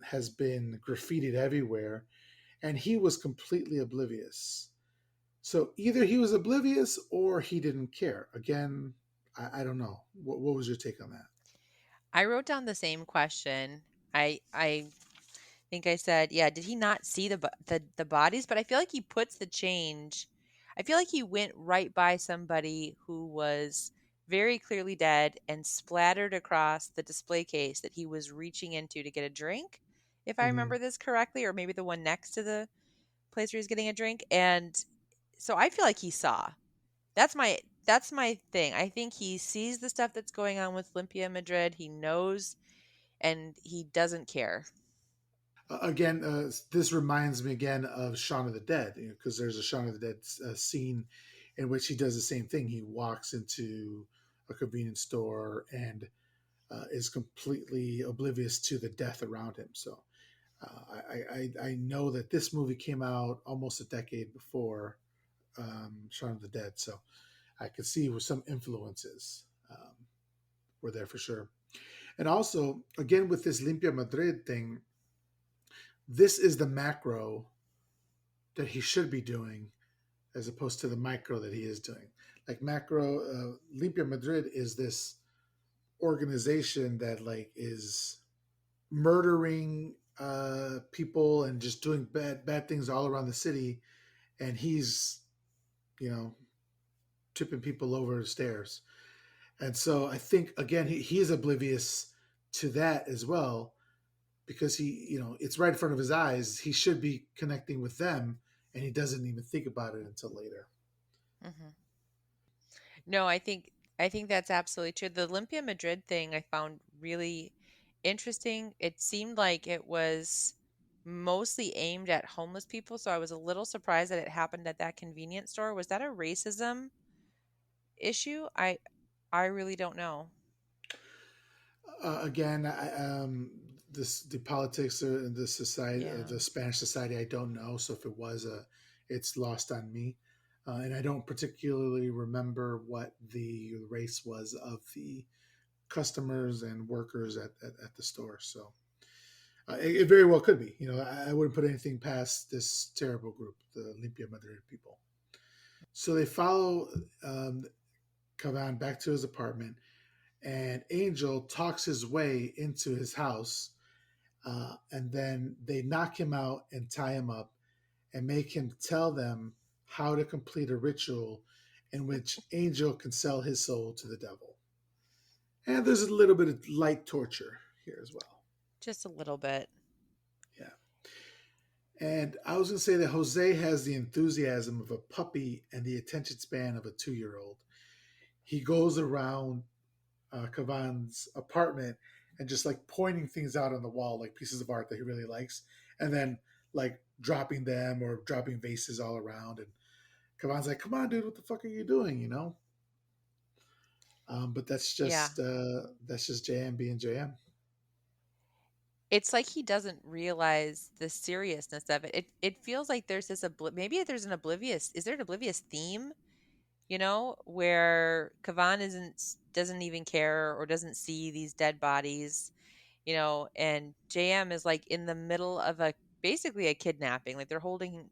has been graffitied everywhere, and he was completely oblivious. So either he was oblivious or he didn't care. Again, I don't know. What was your take on that? I wrote down the same question. I think I said, yeah, did he not see the bodies? But I feel like he puts the change. I feel like he went right by somebody who was very clearly dead and splattered across the display case that he was reaching into to get a drink, if I Mm-hmm. remember this correctly, or maybe the one next to the place where he's getting a drink. And so I feel like he saw. That's my thing. I think he sees the stuff that's going on with Olympia Madrid. He knows and he doesn't care. Again, this reminds me again of Shaun of the Dead, because there's a Shaun of the Dead scene in which he does the same thing. He walks into a convenience store and is completely oblivious to the death around him. So I know that this movie came out almost a decade before Shaun of the Dead, so I could see where some influences were there for sure. And also, again, with this Limpia Madrid thing, this is the macro that he should be doing as opposed to the micro that he is doing. Like macro, Limpia Madrid is this organization that like is murdering people and just doing bad things all around the city, and he's you know tipping people over the stairs. And so I think again he's oblivious to that as well, because it's right in front of his eyes. He should be connecting with them, and he doesn't even think about it until later. Mhm. No, I think that's absolutely true. The Olympia Madrid thing I found really interesting. It seemed like it was mostly aimed at homeless people, so I was a little surprised that it happened at that convenience store. Was that a racism issue? I really don't know. Again, the politics of the society, Yeah. the Spanish society, I don't know. So if it was it's lost on me, and I don't particularly remember what the race was of the customers and workers at the store. So it very well could be. I wouldn't put anything past this terrible group, the Limpia Madrid people. So they follow Cavan back to his apartment, and Angel talks his way into his house, and then they knock him out and tie him up and make him tell them how to complete a ritual in which Angel can sell his soul to the devil. And there's a little bit of light torture here as well. Just a little bit. Yeah. And I was going to say that Jose has the enthusiasm of a puppy and the attention span of a 2 year old. He goes around Kavan's apartment and just like pointing things out on the wall, like pieces of art that he really likes, and then like dropping them or dropping vases all around. And Kavan's like, "Come on, dude, what the fuck are you doing?" But Yeah. that's just JM being JM. It's like he doesn't realize the seriousness of it. It feels like there's this maybe there's an oblivious is there an oblivious theme, where Kavan doesn't even care or doesn't see these dead bodies, and JM is like in the middle of a basically a kidnapping. Like they're holding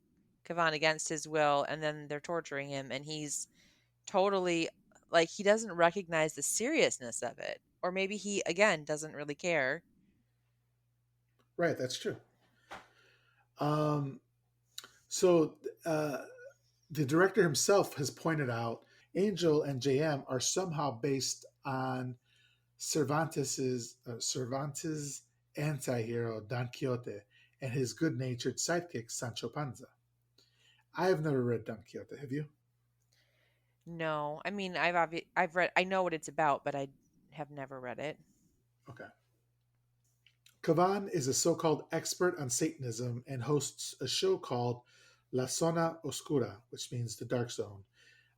Kavan against his will and then they're torturing him and he's totally like he doesn't recognize the seriousness of it. Or maybe he again doesn't really care. Right, that's true. Um, so uh, the director himself has pointed out Angel and JM are somehow based on Cervantes' anti-hero Don Quixote and his good-natured sidekick Sancho Panza. I have never read Don Quixote. Have you? No. I mean, I've read I know what it's about, but I have never read it. Okay. Cavan is a so-called expert on Satanism and hosts a show called La Zona Oscura, which means the dark zone,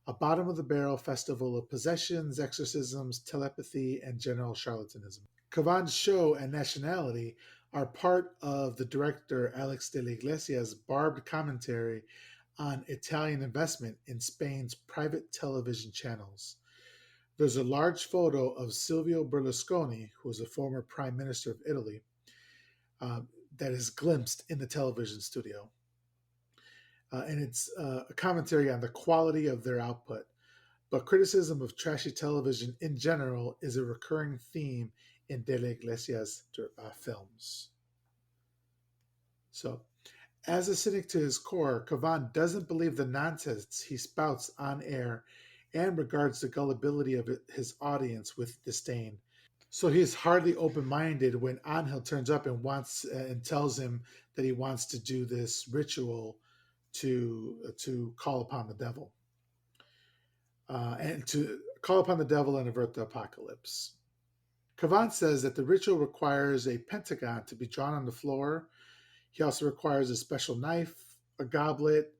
a bottom-of-the-barrel festival of possessions, exorcisms, telepathy, and general charlatanism. Cavan's show and nationality are part of the director Alex de la Iglesia's barbed commentary on Italian investment in Spain's private television channels. There's a large photo of Silvio Berlusconi, who was a former prime minister of Italy, um, that is glimpsed in the television studio. And it's a commentary on the quality of their output. But criticism of trashy television in general is a recurring theme in De La Iglesia's films. So, as a cynic to his core, Cavan doesn't believe the nonsense he spouts on air and regards the gullibility of his audience with disdain. So he is hardly open-minded when Angel turns up and wants and tells him that he wants to do this ritual to call upon the devil and to call upon the devil and avert the apocalypse. Cavan says that the ritual requires a pentagon to be drawn on the floor. He also requires a special knife, a goblet,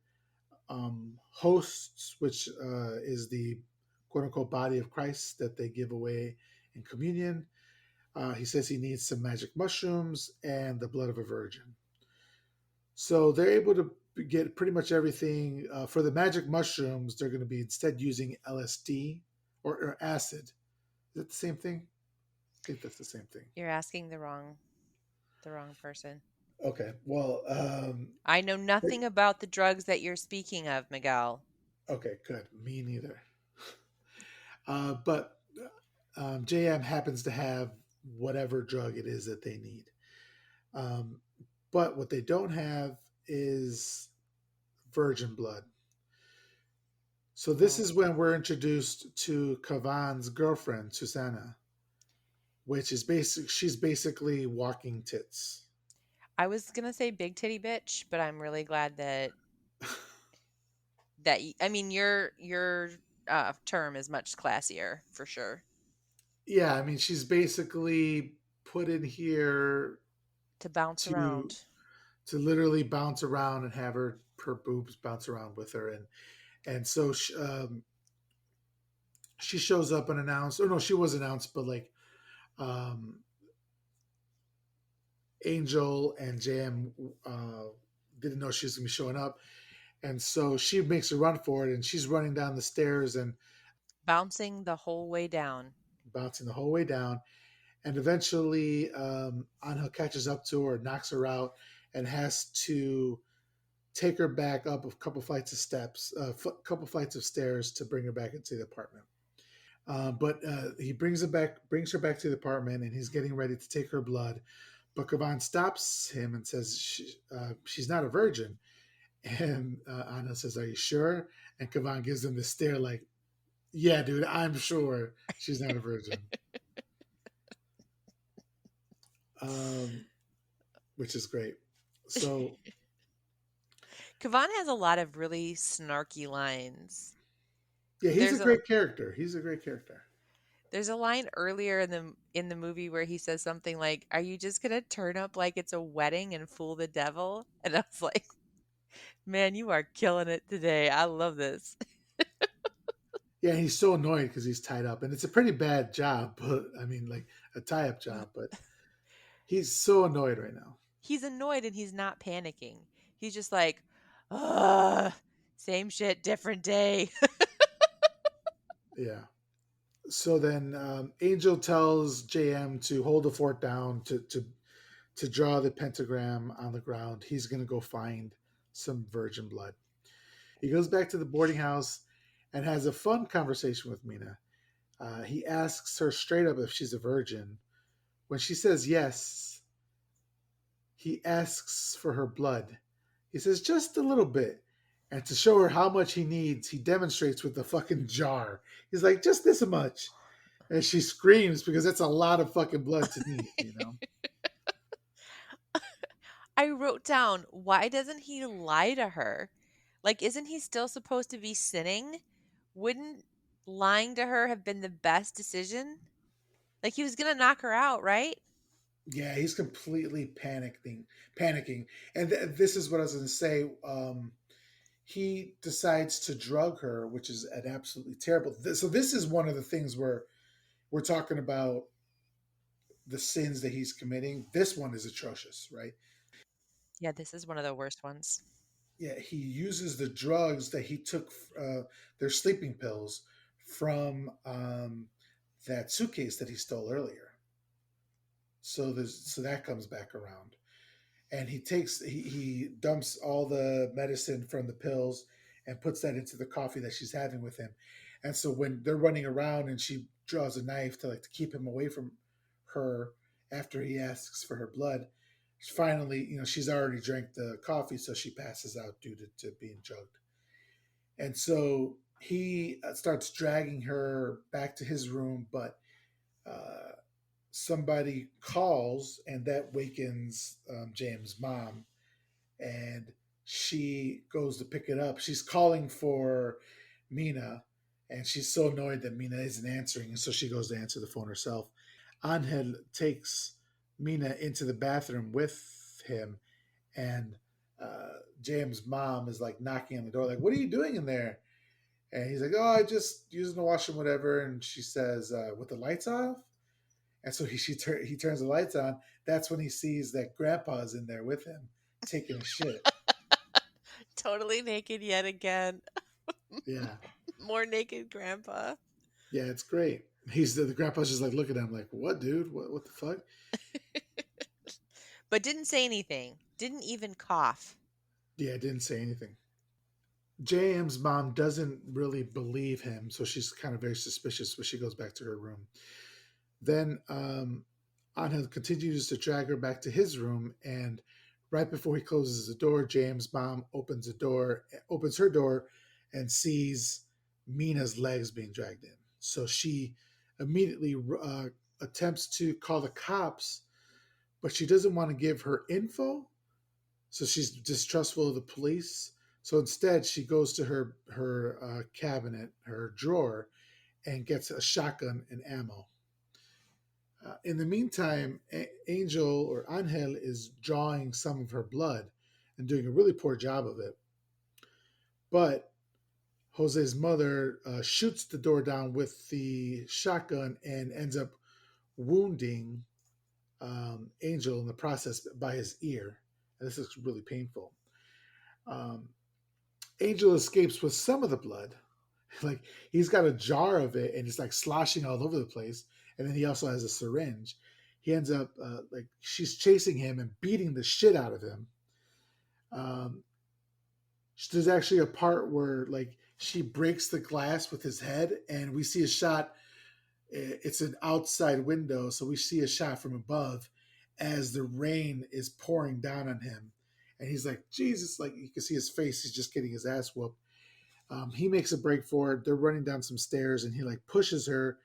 hosts, which is the quote unquote body of Christ that they give away in communion. He says he needs some magic mushrooms and the blood of a virgin. So they're able to get pretty much everything. For the magic mushrooms, they're going to be instead using LSD or acid. Is that the same thing? I think that's the same thing. You're asking the wrong person. Okay. Well, I know nothing about the drugs that you're speaking of, Miguel. okay, good. Me neither. But JM happens to have whatever drug it is that they need. Um, but what they don't have is virgin blood. So this No. is when we're introduced to Kavan's girlfriend, Susanna, which is she's basically walking tits. I was gonna say big titty bitch, but I'm really glad that I mean your term is much classier for sure. Yeah, I mean, she's basically put in here To bounce to around. literally bounce around and have her boobs bounce around with her, and so she shows up unannounced. Or no, she was announced, but like um, Angel and Jam didn't know she was gonna be showing up, and so she makes a run for it, and she's running down the stairs and Bouncing the whole way down. bouncing the whole way down, and eventually Angel catches up to her, knocks her out, and has to take her back up a couple flights of steps, a couple flights of stairs to bring her back into the apartment. But he brings her back to the apartment, and he's getting ready to take her blood. But Kavan stops him and says she's not a virgin. And Anna says, "Are you sure?" And Kavan gives him the stare, like, "Yeah, dude, I'm sure she's not a virgin." Um, which is great. So Kavan has a lot of really snarky lines. yeah, he's a There's a great character. He's a great character. there's a line earlier in the movie where he says something like, "Are you just gonna turn up like it's a wedding and fool the devil?" And I was like, "Man, you are killing it today. I love this." Yeah, he's so annoyed because he's tied up, and it's a pretty bad job. But I mean, like a tie-up job. But he's so annoyed right now. He's annoyed and he's not panicking. He's just like, "Ugh, same shit, different day." Yeah. So then Angel tells JM to hold the fort down to draw the pentagram on the ground. He's gonna go find some virgin blood. He goes back to the boarding house and has a fun conversation with Mina. He asks her straight up if she's a virgin. When she says yes, he asks for her blood. He says just a little bit. And to show her how much he needs, he demonstrates with the fucking jar. He's like, just this much. And she screams because that's a lot of fucking blood to need, you know? I wrote down, why doesn't he lie to her? Like, isn't he still supposed to be sinning? Wouldn't lying to her have been the best decision? Like, he was gonna knock her out, right? Yeah, he's completely panicking. And this is what I was going to say. He decides to drug her, which is an absolutely terrible. So this is one of the things where we're talking about the sins that he's committing. This one is atrocious, right? Yeah, this is one of the worst ones. Yeah, he uses the drugs that he took, their sleeping pills, from that suitcase that he stole earlier. So that comes back around, and he dumps all the medicine from the pills and puts that into the coffee that she's having with him. And so when they're running around and she draws a knife to keep him away from her after he asks for her blood, finally, she's already drank the coffee, so she passes out due to being drugged. And so he starts dragging her back to his room, but uh, somebody calls, and that wakens James' mom, and she goes to pick it up. She's calling for Mina, and she's so annoyed that Mina isn't answering, and so she goes to answer the phone herself. Angel takes Mina into the bathroom with him, and James' mom is like knocking on the door, like, "What are you doing in there?" And he's like, "Oh, I just using the washroom, whatever." And she says, "With the lights off?" And so he turns the lights on. That's when he sees that Grandpa's in there with him, taking a shit. Totally naked yet again. Yeah, More naked grandpa. yeah, it's great. He's the grandpa's just like looking at him like, "What, dude? What the fuck?" But didn't say anything. Didn't even cough. Yeah, didn't say anything. JM's mom doesn't really believe him, so she's kind of very suspicious when she goes back to her room. Then Angel continues to drag her back to his room, and right before he closes the door, James' mom opens her door, and sees Mina's legs being dragged in. So she immediately attempts to call the cops, but she doesn't want to give her info, so she's distrustful of the police. So instead, she goes to her cabinet, her drawer, and gets a shotgun and ammo. In the meantime, Angel or Angel is drawing some of her blood and doing a really poor job of it. But Jose's mother shoots the door down with the shotgun and ends up wounding Angel in the process by his ear. And this is really painful. Um, Angel escapes with some of the blood. Like he's got a jar of it and it's like sloshing all over the place. And then he also has a syringe. He ends up like she's chasing him and beating the shit out of him. Um, there's actually a part where like she breaks the glass with his head, and we see a shot. It's an outside window, so we see a shot from above as the rain is pouring down on him, and he's like, Jesus, like you can see his face. He's just getting his ass whooped. He makes a break for it. They're running down some stairs, and he like pushes her,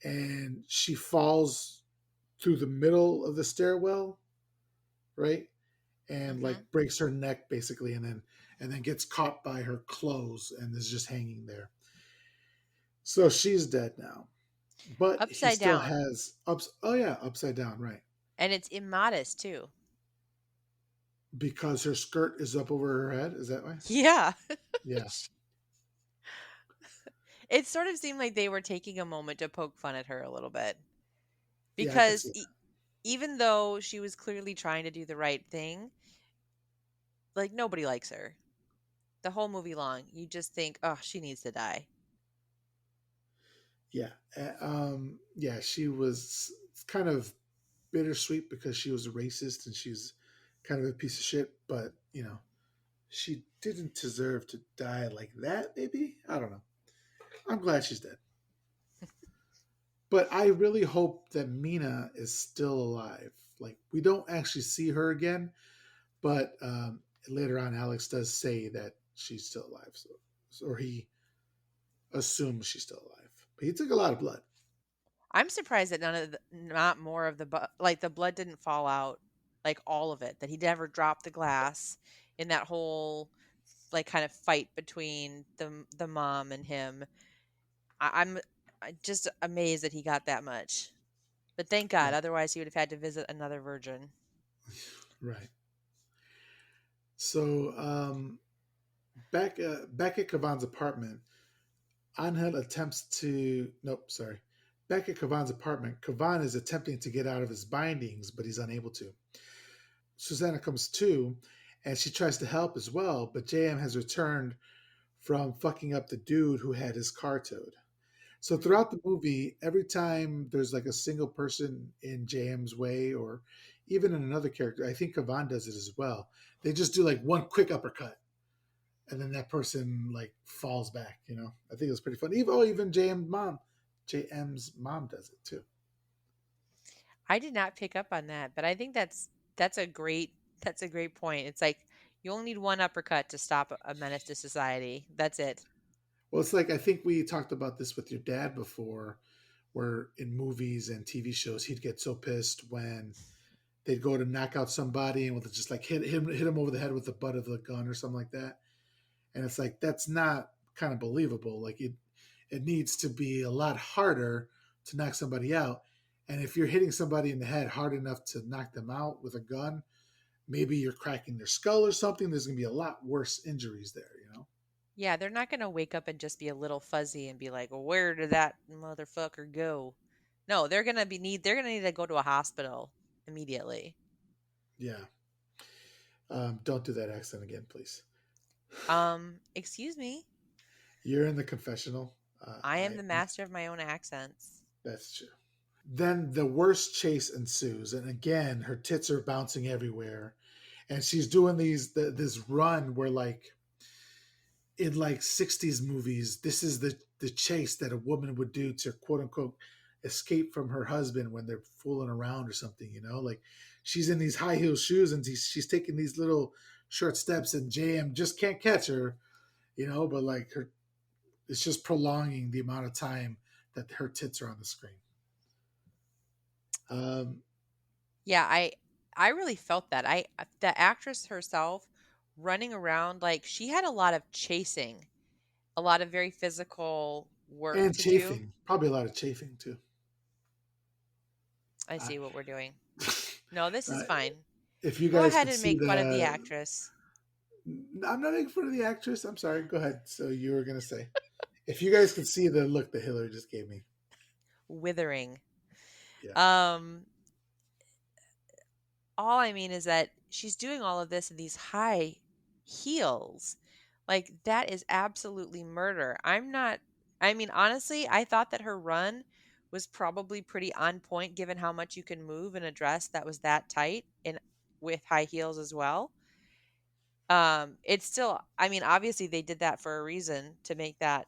and she falls through the middle of the stairwell, right? And Mm-hmm. like breaks her neck basically, and then gets caught by her clothes and is just hanging there. So she's dead now, but he Upside still down. has ups. Oh yeah, upside down, right? And it's immodest too. Because her skirt is up over her head. Is that why? Yeah. Yeah, It sort of seemed like they were taking a moment to poke fun at her a little bit yeah, I could because see that. even though she was clearly trying to do the right thing, like nobody likes her. The whole movie long, you just think, "Oh, she needs to die." Yeah, yeah, she was kind of bittersweet because she was a racist and she's kind of a piece of shit. But she didn't deserve to die like that. Maybe I don't know. I'm glad she's dead. But I really hope that Mina is still alive. Like we don't actually see her again, but later on, Alex does say that she's still alive. Or he assumes she's still alive. But he took a lot of blood. I'm surprised that not more of like the blood didn't fall out, like all of it. That he never dropped the glass in that whole like kind of fight between the mom and him. I'm just amazed that he got that much. But thank God, Yeah, otherwise he would have had to visit another virgin. right. So back at Kavan's apartment, Angel attempts to. Nope, sorry. Back at Kavan's apartment, Kavan is attempting to get out of his bindings, but he's unable to. Susanna comes to, and she tries to help as well, but JM has returned from fucking up the dude who had his car towed. So Mhm. throughout the movie, every time there's like a single person in JM's way, or even in another character, I think Kavan does it as well. They just do like one quick uppercut, and then that person like falls back. I think it was pretty fun. Even JM's mom does it too. I did not pick up on that, but I think that's a great that's a great point. It's like you only need one uppercut to stop a menace to society. That's it. Well, it's like I think we talked about this with your dad before, where in movies and TV shows he'd get so pissed when they'd go to knock out somebody and would just like hit him over the head with the butt of the gun or something like that. And it's like that's not kind of believable. Like it needs to be a lot harder to knock somebody out. And if you're hitting somebody in the head hard enough to knock them out with a gun, maybe you're cracking their skull or something. There's going to be a lot worse injuries there. Yeah, they're not going to wake up and just be a little fuzzy and be like, well, "Where did that motherfucker go?" No, they're going to need to go to a hospital immediately. Yeah. Don't do that accent again, please. Excuse me. You're in the confessional. I am the master of my own accents. That's true. Then the worst chase ensues, and again, her tits are bouncing everywhere, and she's doing this run where like in like 60s movies, this is the chase that a woman would do to quote unquote escape from her husband when they're fooling around or something. Like she's in these high heel shoes and she's taking these little short steps, and JM just can't catch her. But like her, it's just prolonging the amount of time that her tits are on the screen. Um, Yeah, I really felt that. The actress herself running around, like, she had a lot of chasing, a lot of very physical work And to do. chafing, probably a lot of chafing too. I I, see what we're doing. No, this is uh, fine. if you Go guys ahead could and see make fun of the the, actress. I'm not making fun of the actress. I'm sorry. Go ahead. So you were gonna say, if you guys could see the look that Hillary just gave me, Withering. yeah. Um, all I mean is that she's doing all of this in these high heels. Like, that is absolutely murder. I mean, honestly, I thought that her run was probably pretty on point given how much you can move in a dress that was that tight and with high heels as well. It's still, I mean, obviously they did that for a reason to make that,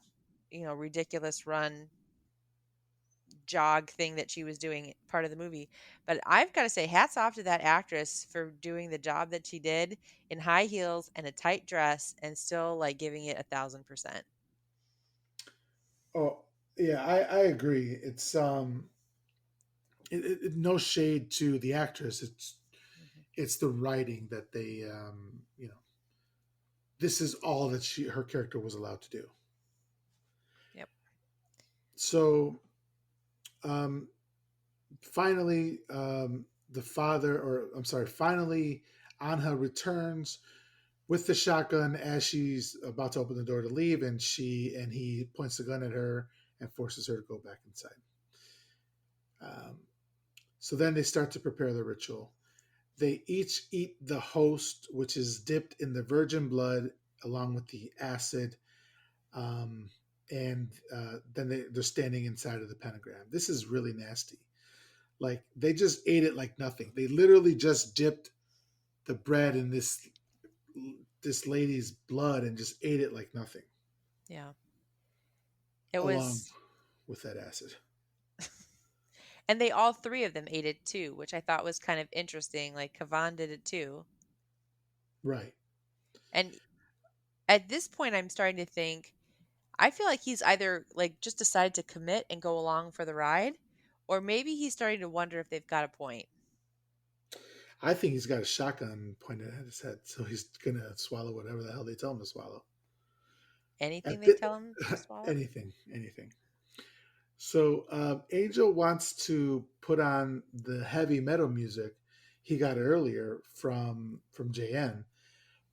ridiculous run jog thing that she was doing part of the movie. But I've got to say, hats off to that actress for doing the job that she did in high heels and a tight dress and still like giving it 1,000%. Oh, yeah. I agree. No shade to the actress. Mhm. It's the writing that they, this is all that her character was allowed to do. Yep. So um, finally, the father, or I'm sorry, finally, Anha returns with the shotgun as she's about to open the door to leave, and he points the gun at her and forces her to go back inside. Um, so then they start to prepare the ritual. They each eat the host, which is dipped in the virgin blood along with the acid, um, and then they're standing inside of the pentagram. This is really nasty. Like they just ate it like nothing. They literally just dipped the bread in this lady's blood and just ate it like nothing, Yeah. It along was, with that acid. and they all three of them ate it too, which I thought was kind of interesting. Like Kavan did it too. Right. And at this point, I'm starting to think, I feel like he's either like just decided to commit and go along for the ride, or maybe he's starting to wonder if they've got a point. I think he's got a shotgun pointed at his head, so he's gonna swallow whatever the hell they tell him to swallow. Anything At they the, tell him to swallow? anything. So Angel wants to put on the heavy metal music he got earlier from JN,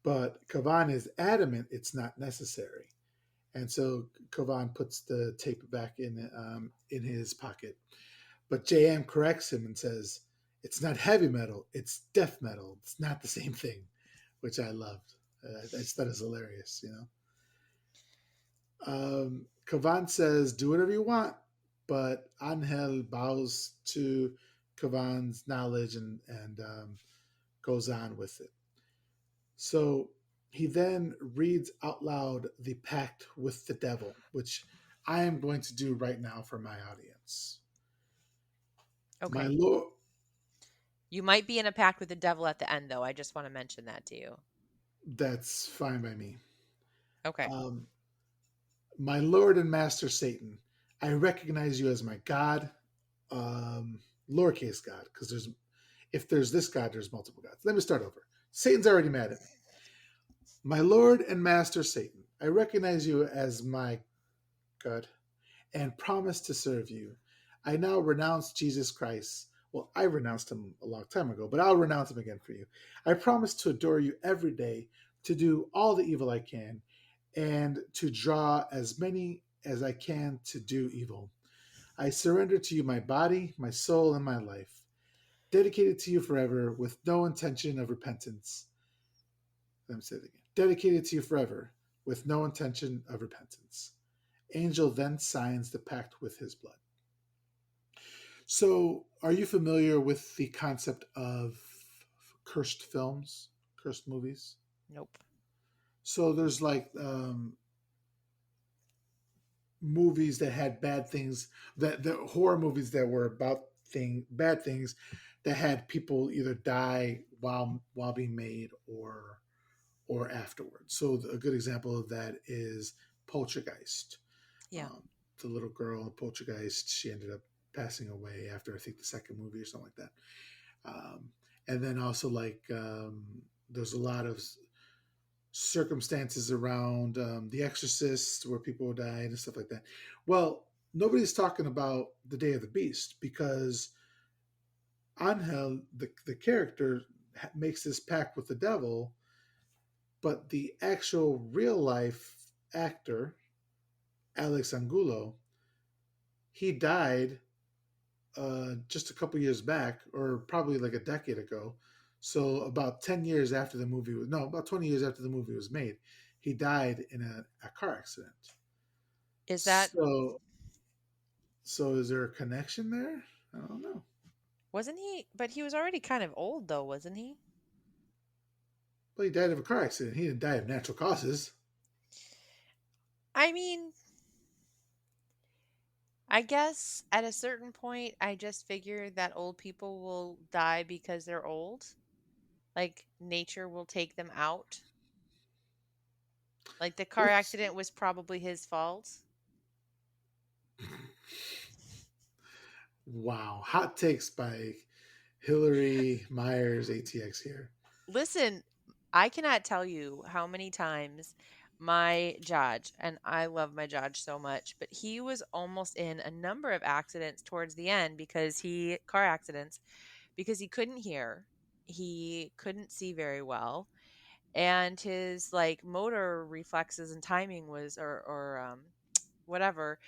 but Kavan is adamant it's not necessary, and so Kavan puts the tape back in his pocket. But JM corrects him and says, "It's not heavy metal; it's death metal. It's not the same thing," which I loved. I just thought it was hilarious. Kavan says, "Do whatever you want," but Angel bows to Kavan's knowledge and goes on with it. So he then reads out loud the pact with the devil, which I am going to do right now for my audience. My Okay. lord, You might be in a pact with the devil at the end, though. I just want to mention that to you. that's fine by me. Okay. Um, my lord and master Satan, I recognize you as my God, um, lowercase God, because if there's this God, there's multiple gods. Let me start over. Satan's already mad at me. My lord and master Satan, I recognize you as my God and promise to serve you. I now renounce Jesus Christ. Well, I renounced him a long time ago, but I'll renounce him again for you. I promise to adore you every day, to do all the evil I can, and to draw as many as I can to do evil. I surrender to you my body, my soul, and my life, dedicated to you forever with no intention of repentance. Let me say it again. Dedicated to you forever with no intention of repentance. Angel then signs the pact with his blood. So, are you familiar with the concept of cursed films, cursed movies? Nope. So, there's like movies that had bad things, that the horror movies that were about bad things, that had people either die while being made or afterwards. So, a good example of that is Poltergeist. Yeah. Um, the little girl in Poltergeist, she ended up passing away after I think the second movie or something like that. Um, and then also like there's a lot of circumstances around The Exorcist where people died and stuff like that. Well, nobody's talking about the Day of the Beast because Angel, the character, makes this pact with the devil, but the actual real life actor, Alex Angulo, he died just a couple years back, or probably like a decade ago. So about 10 years after the movie was no, about 20 years after the movie was made, he died in a car accident. Is that So so is there a connection there? I don't know. wasn't he but he was already kind of old though, wasn't he? Well, he died of a car accident. He didn't die of natural causes. I mean, I guess at a certain point, I just figure that old people will die because they're old. Like nature will take them out. Like the car Let's accident was probably his fault. wow, hot takes by Hilary Myers ATx here. Listen, I cannot tell you how many times my judge, and I love my judge so much, but he was almost in a number of accidents towards the end because car accidents, because he couldn't hear, he couldn't see very well, and his like motor reflexes and timing was or whatever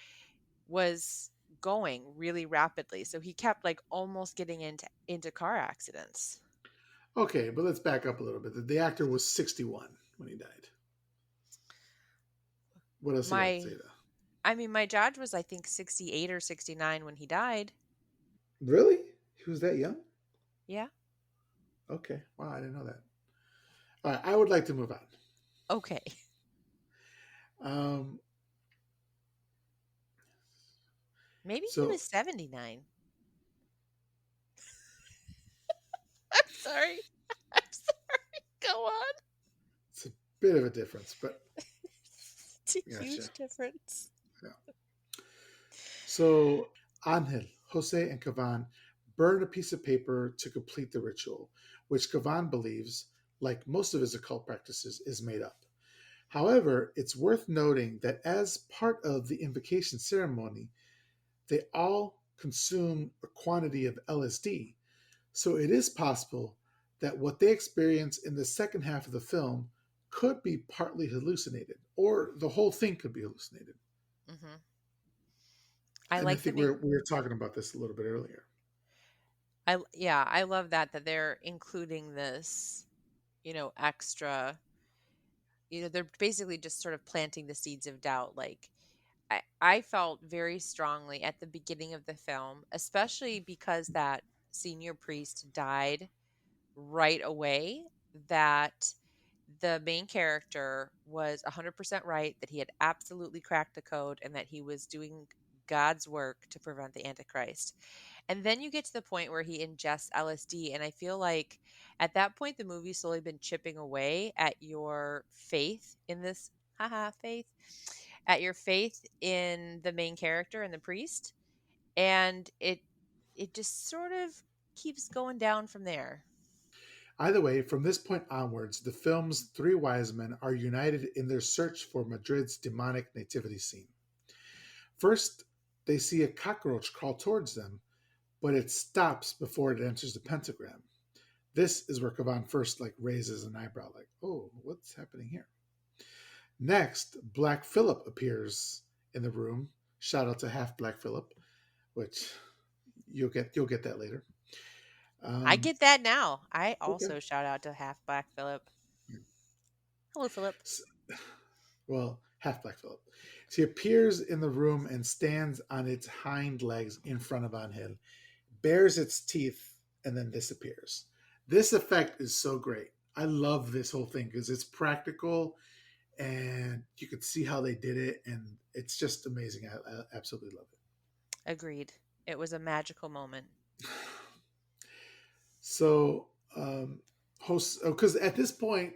was going really rapidly. So he kept like almost getting into car accidents. Okay, but let's back up a little bit. The actor was 61 when he died. What else you got to My say there? I mean, my judge was, I think, 68 or 69 when he died. Really? He was that young? Yeah. Okay. Wow, I didn't know that. All right, I would like to move on. Okay. Um, Maybe he so was 79. I'm sorry. I'm sorry. Go on. it's a bit of a difference, but It's a gotcha. huge difference. Yeah. So Angel, Jose, and Cavan burn a piece of paper to complete the ritual, which Cavan believes, like most of his occult practices, is made up. However, it's worth noting that as part of the invocation ceremony, they all consume a quantity of LSD. So it is possible that what they experience in the second half of the film could be partly hallucinated, or the whole thing could be hallucinated. Hmm. I And I like the think new. we were talking about this a little bit earlier. Yeah, I love that they're including this, extra. They're basically just sort of planting the seeds of doubt. Like I felt very strongly at the beginning of the film, especially because that senior priest died right away, that the main character was 100% right, that he had absolutely cracked the code and that he was doing God's work to prevent the Antichrist. And then you get to the point where he ingests LSD. And I feel like at that point, the movie's slowly been chipping away at your faith in this, haha, faith, at your faith in the main character and the priest. And it just sort of keeps going down from there. Either way, from this point onwards, the film's three wise men are united in their search for Madrid's demonic nativity scene. First, they see a cockroach crawl towards them, but it stops before it enters the pentagram. This is where Kavan first raises an eyebrow, like, "Oh, what's happening here?" Next, Black Phillip appears in the room. Shout out to Half Black Phillip, which you'll get that later. I Um, get that now. I okay. also shout out to Half Black Philip. Hello, Philip. Well, Half Black Phillip. She appears in the room and stands on its hind legs in front of Angel, bares its teeth, and then disappears. This effect is so great. I love this whole thing because it's practical and you could see how they did it, and it's just amazing. I absolutely love it. Agreed. It was a magical moment. So, host, because at this point,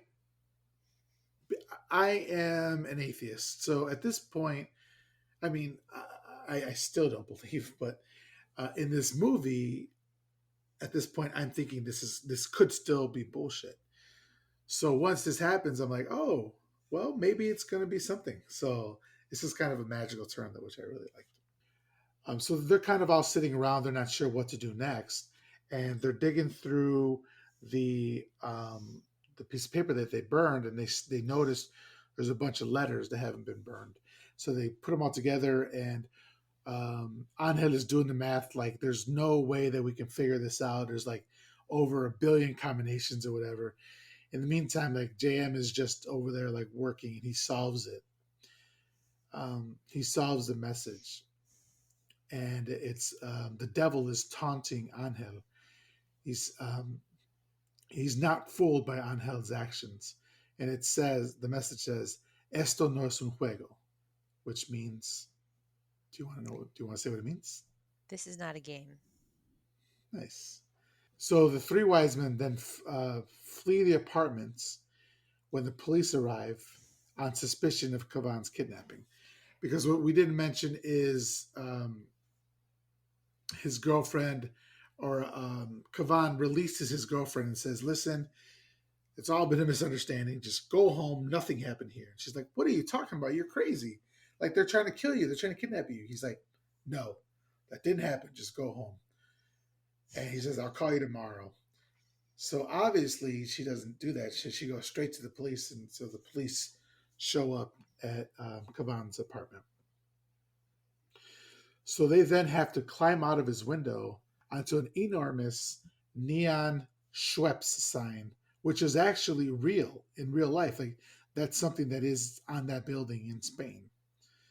I am an atheist. So at this point, I mean, I still don't believe, but in this movie, At this point, I'm thinking this could still be bullshit. So once this happens, I'm like, oh, well, maybe it's going to be something. So this is kind of a magical turn that which I really liked. So they're kind of all sitting around. They're not sure what to do next, and they're digging through the piece of paper that they burned, and they notice there's a bunch of letters that haven't been burned. So they put them all together, and Angel is doing the math. Like, there's no way that we can figure this out. There's like over a billion combinations or whatever. In the meantime, like JM is just over there like working, and he solves it. He solves the message, and it's the devil is taunting Angel. He's um, he's not fooled by Angel's actions, and it says the message says "Esto no es un juego," which means. Do you want to know? Do you want to say what it means? This is not a game. Nice. So the three wise men then flee the apartments when the police arrive on suspicion of Kavan's kidnapping. Because what we didn't mention is his girlfriend, or Kavan releases his girlfriend and says, "Listen, it's all been a misunderstanding. Just go home. Nothing happened here." And she's like, "What are you talking about? You're crazy. Like, they're trying to kill you. They're trying to kidnap you." He's like, "No, that didn't happen. Just go home." And he says, "I'll call you tomorrow." So obviously she doesn't do that. She goes straight to the police, and so the police show up at Kavan's apartment. So they then have to climb out of his window onto an enormous neon Schweppes sign, which is actually real in real life. Like, that's something that is on that building in Spain,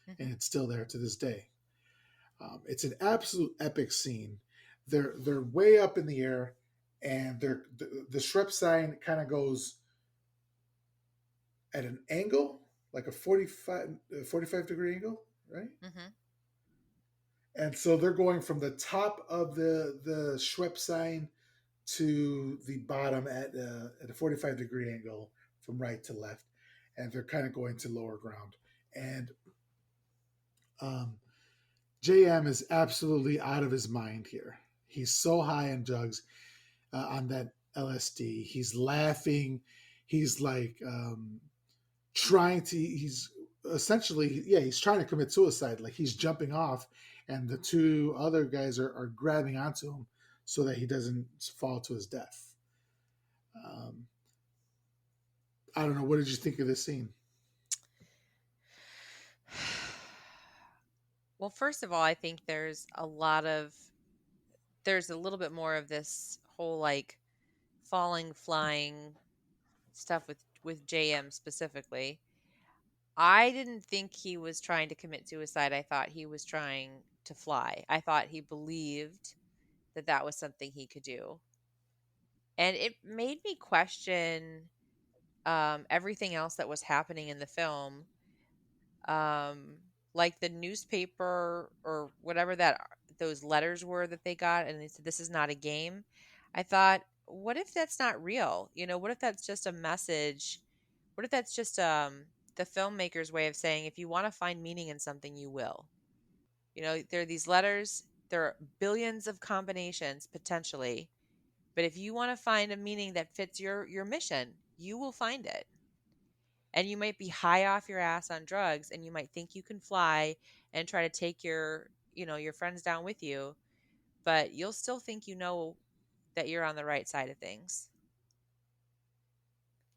and Hmm. it's still there to this day. It's an absolute epic scene. They're way up in the air, and the Schweppes sign kind of goes at an angle, like a 45 degree angle, right? Hmm. And so they're going from the top of the Schweppes sign to the bottom at a 45-degree angle from right to left, and they're kind of going to lower ground. And um, JM is absolutely out of his mind here. He's so high on drugs, on that LSD. He's laughing. He's like trying to. He's essentially, yeah, he's trying to commit suicide. Like, he's jumping off, and the two other guys are grabbing onto him so that he doesn't fall to his death. Um, I don't know. What did you think of this scene? Well, first of all, I think there's a little bit more of this whole like falling, flying stuff with JM specifically. I didn't think he was trying to commit suicide. I thought he was trying to fly. I thought he believed that that was something he could do. And it made me question everything else that was happening in the film, um, like the newspaper or whatever those letters were that they got, and they said this is not a game. I thought, what if that's not real? What if that's just a message? What if that's just the filmmaker's way of saying if you want to find meaning in something, you will. There are these letters. There are billions of combinations potentially, but if you want to find a meaning that fits your mission, you will find it. And you might be high off your ass on drugs, and you might think you can fly and try to take your friends down with you, but you'll still think that you're on the right side of things.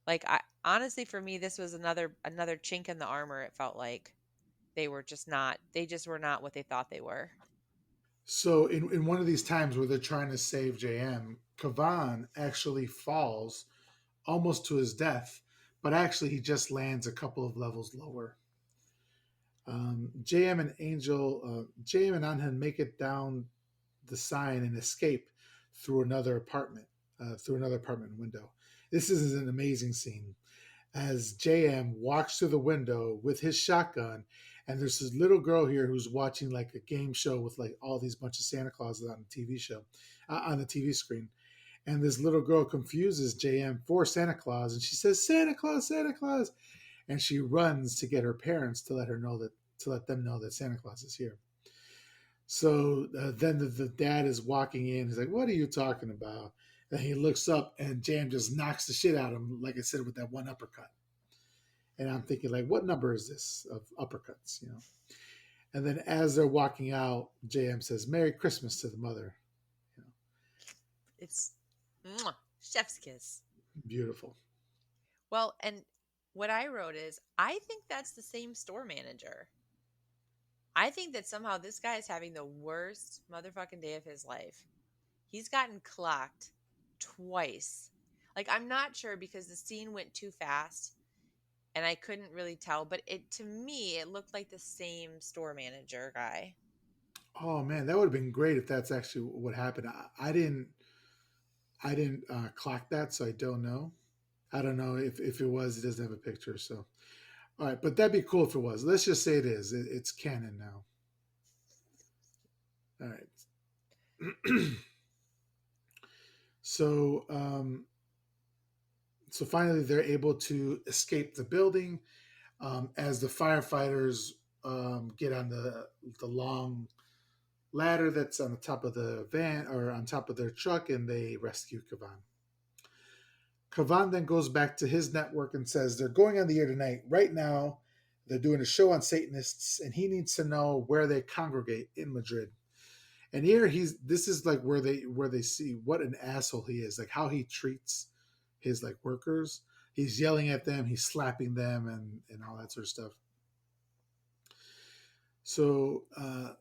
Like, I honestly, for me, this was another chink in the armor. It felt like they just were not what they thought they were. So in one of these times where they're trying to save JM, Kavan actually falls almost to his death, but actually he just lands a couple of levels lower. JM and Anhan make it down the sign and escape through another apartment window. This is an amazing scene as JM walks through the window with his shotgun, and there's this little girl here who's watching like a game show with like all these bunch of Santa Clauses on the TV show, on the TV screen. And this little girl confuses JM for Santa Claus, and she says, "Santa Claus, Santa Claus," and she runs to get her parents to let them know that Santa Claus is here. So then the dad is walking in. He's like, "What are you talking about?" And he looks up, and Jam just knocks the shit out of him, like I said, with that one uppercut. And I'm thinking, like, what number is this of uppercuts? You know. And then as they're walking out, JM says, "Merry Christmas" to the mother. You know, It's mwah, chef's kiss. beautiful. Well, and what I wrote is I think that's the same store manager. I think that somehow this guy is having the worst motherfucking day of his life. He's gotten clocked twice. Like I'm not sure because the scene went too fast and I couldn't really tell, but it to me it looked like the same store manager guy. Oh man, that would have been great if that's actually what happened. I didn't clock that, so I don't know. I don't know if it was. It doesn't have a picture, so all right. But that'd be cool if it was. Let's just say it is. It's canon now. All right. so so finally they're able to escape the building as the firefighters get on the long ladder that's on the top of the van or on top of their truck, and they rescue Kavan. Kavan then goes back to his network and says they're going on the air tonight. Right now, they're doing a show on Satanists, and he needs to know where they congregate in Madrid. And here he's this is like where they see what an asshole he is, like how he treats his like workers. He's yelling at them, he's slapping them, and all that sort of stuff. So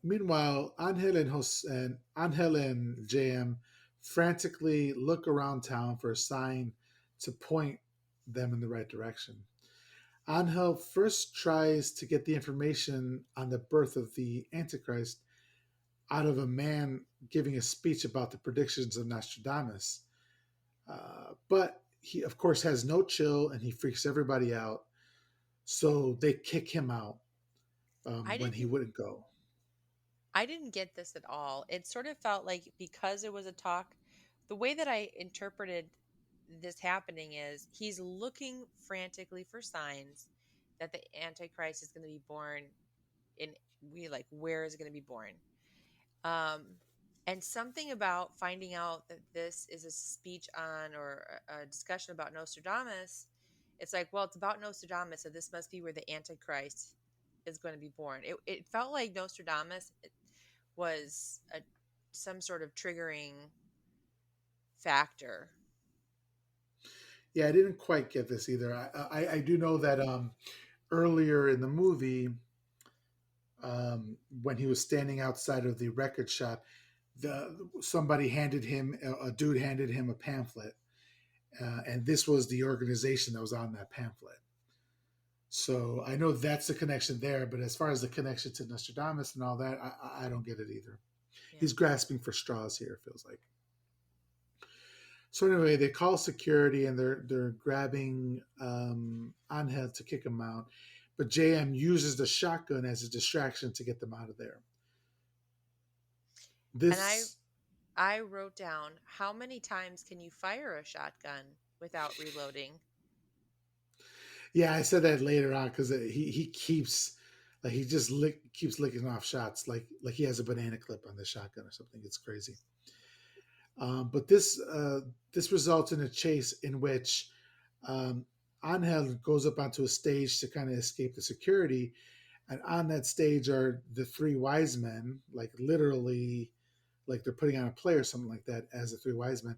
meanwhile, Angel and JM frantically look around town for a sign to point them in the right direction. Angel first tries to get the information on the birth of the Antichrist out of a man giving a speech about the predictions of Nostradamus. But he, of course, has no chill and he freaks everybody out. So they kick him out I when he didn't wouldn't go. I didn't get this at all. It sort of felt like because it was a talk, the way that I interpreted this happening is he's looking frantically for signs that the Antichrist is going to be born in we like where is it going to be born? Um and something about finding out that this is a speech on or a discussion about Nostradamus, it's like, well, it's about Nostradamus, so this must be where the Antichrist is going to be born. It felt like Nostradamus was some sort of triggering factor. Yeah, I didn't quite get this either. I do know that earlier in the movie, when he was standing outside of the record shop, somebody handed him a dude handed him a pamphlet, and this was the organization that was on that pamphlet. So I know that's the connection there, but as far as the connection to Nostradamus and all that, I don't get it either. Yeah. He's grasping for straws here. It feels like. So anyway, they call security and they're grabbing Angel to kick him out, but JM uses the shotgun as a distraction to get them out of there. And I This, I wrote down how many times can you fire a shotgun without reloading? yeah, I said that later on because he keeps like he just keeps licking off shots like he has a banana clip on the shotgun or something. It's crazy. But this results in a chase in which um, Angel goes up onto a stage to kind of escape the security, and on that stage are the three wise men, like literally, like they're putting on a play or something like that as the three wise men,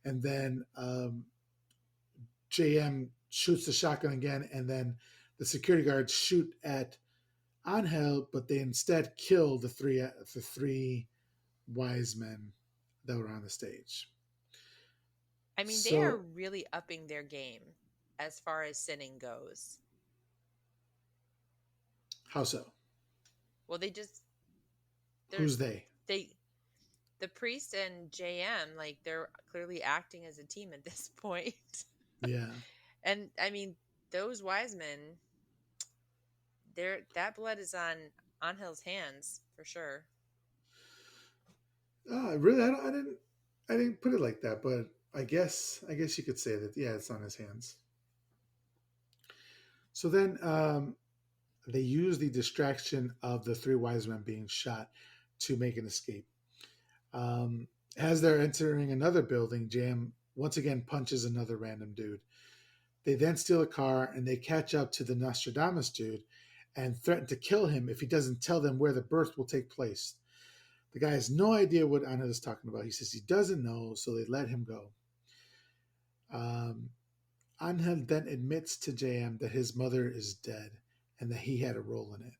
and then JM shoots the shotgun again, and then the security guards shoot at Angel, but they instead kill the three wise men that were on the stage. I mean, they are So really upping their game as far as sinning goes. how so? Well, they just they're Who's they? they the priest and JM like they're clearly acting as a team at this point. Yeah. And I mean, those wise men, they're that blood is on Angel's hands for sure. Really, I didn't put it like that, but I guess you could say that. Yeah, it's on his hands. So then they use the distraction of the three wise men being shot to make an escape. Um, as they're entering another building, Jam once again punches another random dude. They then steal a car and they catch up to the Nostradamus dude and threaten to kill him if he doesn't tell them where the birth will take place. The guy has no idea what Anna is talking about. He says he doesn't know, so they let him go. Um, Angel then admits to JM that his mother is dead and that he had a role in it.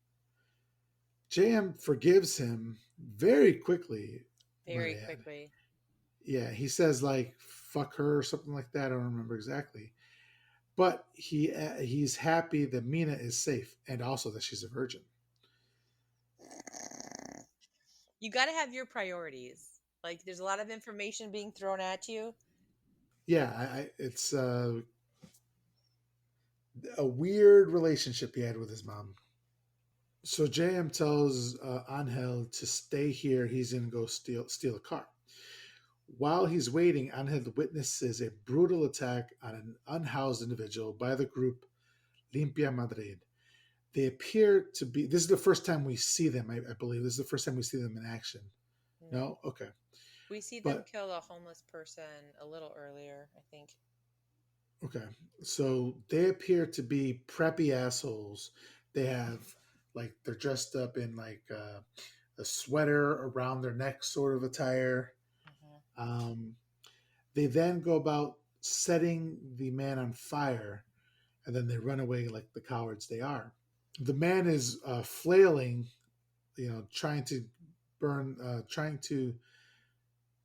JM forgives him very quickly, might Very I add. quickly. Yeah, he says like "fuck her" or something like that. I don't remember exactly, but he's happy that Mina is safe and also that she's a virgin. You got to have your priorities. Like, there's a lot of information being thrown at you. Yeah, it's a weird relationship he had with his mom. So JM tells Angel to stay here. He's gonna go steal a car. While he's waiting, Angel witnesses a brutal attack on an unhoused individual by the group Limpia Madrid. They appear to be. This is the first time we see them. I believe this is the first time we see them in action. No. No, okay, We see them but kill a homeless person a little earlier, I think. okay. So they appear to be preppy assholes. They have like they're dressed up in like a sweater around their neck, sort of attire. Hmm. Um, they then go about setting the man on fire, and then they run away like the cowards they are. The man is flailing, trying to trying to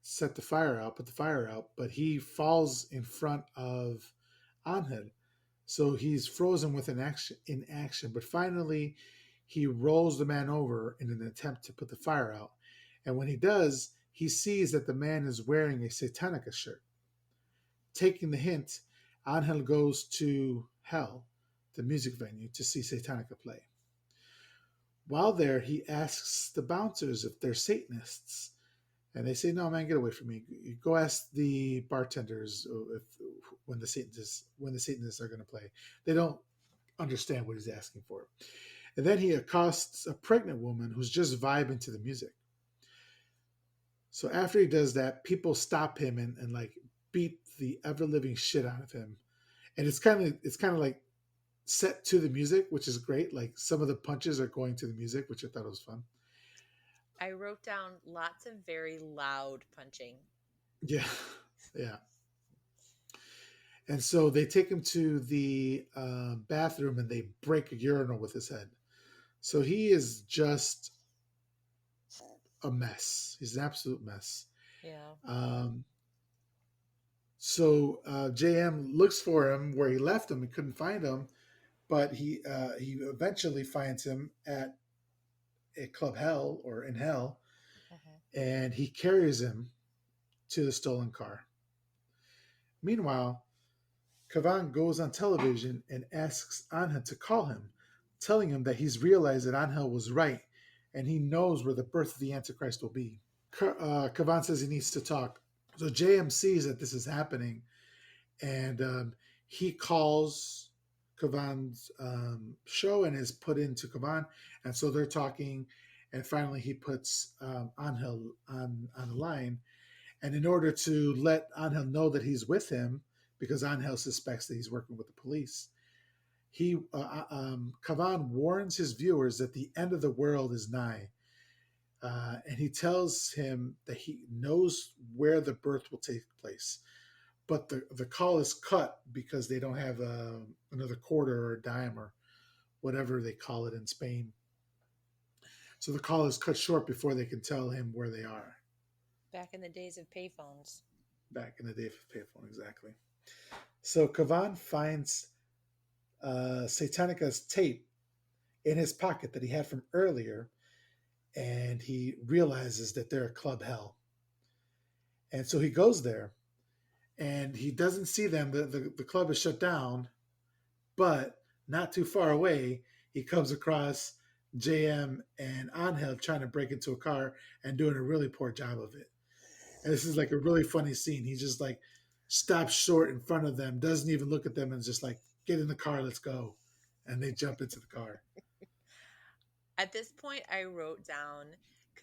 set the fire out, put the fire out, but he falls in front of Anhel. So he's frozen with an action in action. But finally, he rolls the man over in an attempt to put the fire out. And when he does, he sees that the man is wearing a Satanica shirt. Taking the hint, Angel goes to Hell, the music venue, to see Satanica play. While there, he asks the bouncers if they're Satanists. And they say, "No, man, get away from me. You go ask the bartenders if when the Satanists are going to play." They don't understand what he's asking for. And then he accosts a pregnant woman who's just vibing to the music. So after he does that, people stop him and like beat the ever living shit out of him. And it's kind of like set to the music, which is great. Like some of the punches are going to the music, which I thought was fun. I wrote down lots of very loud punching. Yeah, yeah. And so they take him to the bathroom and they break a urinal with his head. So he is just a mess. He's an absolute mess. Yeah. Um, so JM looks for him where he left him. He couldn't find him, but he eventually finds him at a club hell or in hell, Hmm. and he carries him to the stolen car. Meanwhile, Kavan goes on television and asks Angel to call him, telling him that he's realized that Angel was right and he knows where the birth of the Antichrist will be. Kavan says he needs to talk. So JM sees that this is happening and he calls Kavan's show and is put into Kavan. And so they're talking. And finally, he puts Angel on the line. And in order to let Angel know that he's with him, because Angel suspects that he's working with the police, Kavan warns his viewers that the end of the world is nigh. And he tells him that he knows where the birth will take place. But the call is cut because they don't have another quarter or a dime or whatever they call it in Spain. So the call is cut short before they can tell him where they are. Back in the days of payphones. Back in the day for payphone, exactly. So Kavan finds Satanica's tape in his pocket that he had from earlier, and he realizes that they're a club hell. And so he goes there, and he doesn't see them. The club is shut down, but not too far away, he comes across JM and Angel trying to break into a car and doing a really poor job of it. And this is like a really funny scene. He just like stops short in front of them, doesn't even look at them, and is just like, "Get in the car, let's go." And they jump into the car. At this point, I wrote down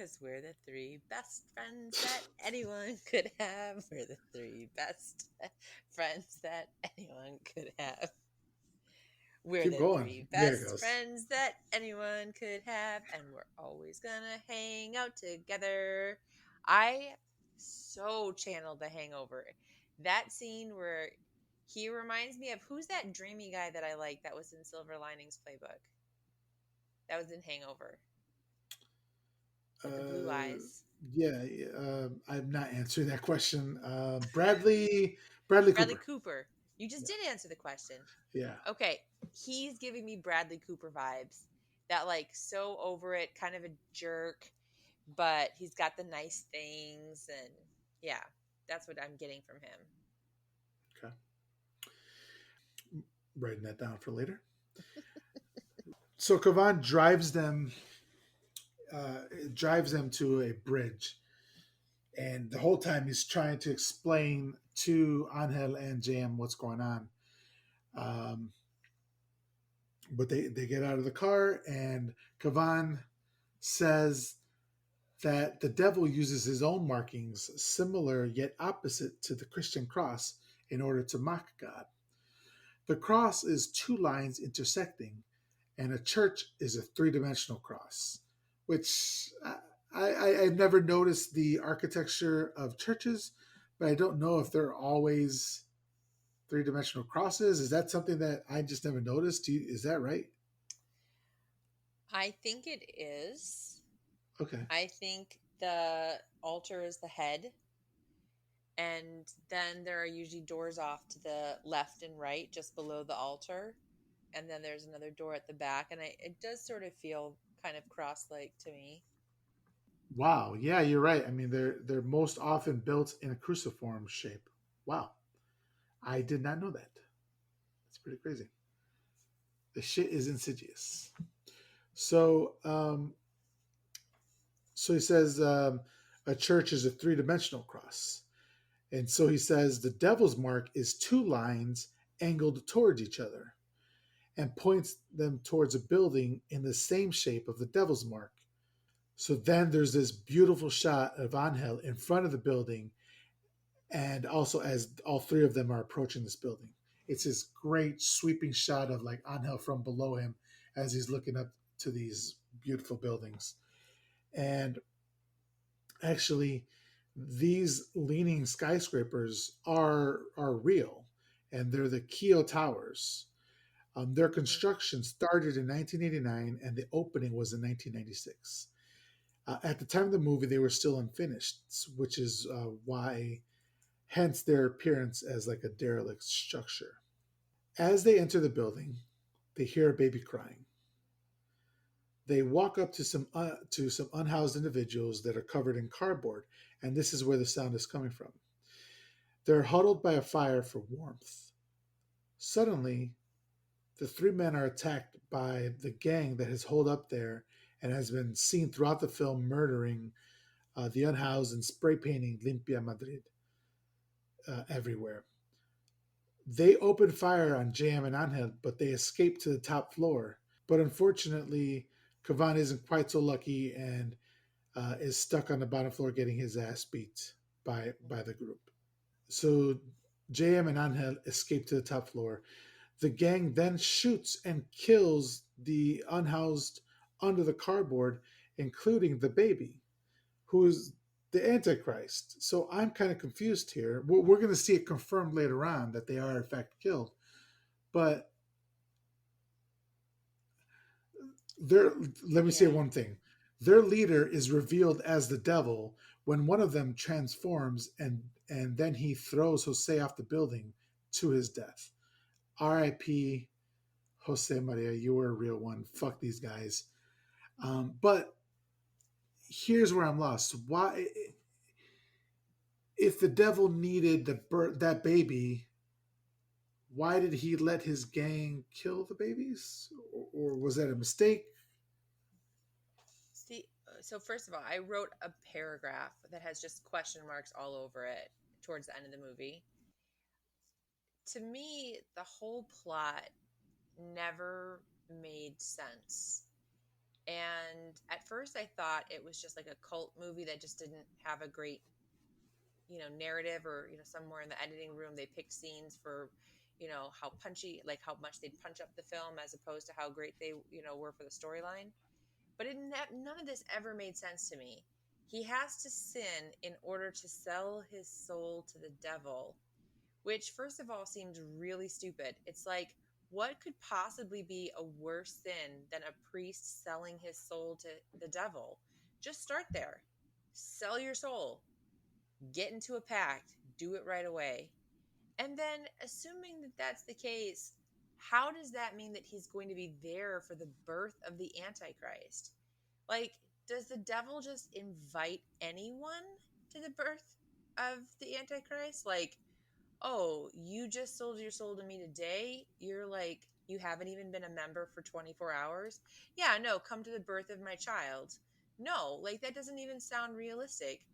Because we're the three best friends that anyone could have. We're the three best friends that anyone could have. We're Keep the going. three There it best goes. friends that anyone could have, and we're always gonna hang out together. I so channeled the hangover. That scene where he reminds me of who's that dreamy guy that I like that was in Silver Linings Playbook? That was in Hangover with the blue Uh, eyes. yeah, I'm not answering that question. Bradley Bradley Cooper. Cooper. You just Yeah, did answer the question. yeah. Okay, he's giving me Bradley Cooper vibes. That like so over it, kind of a jerk, but he's got the nice things and yeah, that's what I'm getting from him. Okay, writing that down for later. So Kavan drives them to a bridge, and the whole time he's trying to explain to Angel and Jam what's going on. Um, but they get out of the car, and Kavan says that the devil uses his own markings, similar yet opposite to the Christian cross, in order to mock God. The cross is two lines intersecting, and a church is a three-dimensional cross, which I've never noticed the architecture of churches, but I don't know if they're always three-dimensional crosses. Is that something that I just never noticed? Is that right? I think it is. Okay. I think the altar is the head, and then there are usually doors off to the left and right just below the altar, and then there's another door at the back, and it does sort of feel kind of cross-like to me. Wow. Yeah, you're right. I mean, they're most often built in a cruciform shape. Wow. I did not know that. That's pretty crazy. The shit is insidious. So, so he says a church is a three-dimensional cross, and so he says the devil's mark is two lines angled towards each other, and points them towards a building in the same shape of the devil's mark. So then there's this beautiful shot of Angel in front of the building, and also as all three of them are approaching this building. It's this great sweeping shot of like Angel from below him as he's looking up to these beautiful buildings. And actually, these leaning skyscrapers are real, and they're the Keo Towers. Their Mm-hmm. construction started in 1989, and the opening was in 1996. At the time of the movie, they were still unfinished, which is why, hence their appearance as like a derelict structure. As they enter the building, they hear a baby crying. They walk up to some unhoused individuals that are covered in cardboard, and this is where the sound is coming from. They're huddled by a fire for warmth. Suddenly, the three men are attacked by the gang that has holed up there and has been seen throughout the film murdering the unhoused and spray painting Limpia Madrid everywhere. They open fire on Jam and Angel, but they escape to the top floor. But unfortunately, Kavan isn't quite so lucky and is stuck on the bottom floor getting his ass beat by the group. So JM and Angel escape to the top floor. The gang then shoots and kills the unhoused under the cardboard, including the baby, who is the Antichrist. So I'm kind of confused here. We're going to see it confirmed later on that they are in fact killed, but their let me say Yeah. one thing. Their leader is revealed as the devil when one of them transforms and then he throws Jose off the building to his death. R.I.P. Jose Maria, you were a real one. Fuck these guys. But here's where I'm lost. Why, if the devil needed that baby, why did he let his gang kill the babies? Or was that a mistake? See, so first of all, I wrote a paragraph that has just question marks all over it towards the end of the movie. To me, the whole plot never made sense. And at first I thought it was just like a cult movie that just didn't have a great, narrative, or, somewhere in the editing room they picked scenes for, how punchy, like how much they'd punch up the film as opposed to how great they, were for the storyline. But none of this ever made sense to me. He has to sin in order to sell his soul to the devil, which, first of all, seems really stupid. It's like, what could possibly be a worse sin than a priest selling his soul to the devil? Just start there. Sell your soul, get into a pact, do it right away. And then, assuming that that's the case, how does that mean that he's going to be there for the birth of the Antichrist? Like, does the devil just invite anyone to the birth of the Antichrist? Like, oh, you just sold your soul to me today? You're like, you haven't even been a member for 24 hours? Yeah, no, come to the birth of my child. No, like, that doesn't even sound realistic.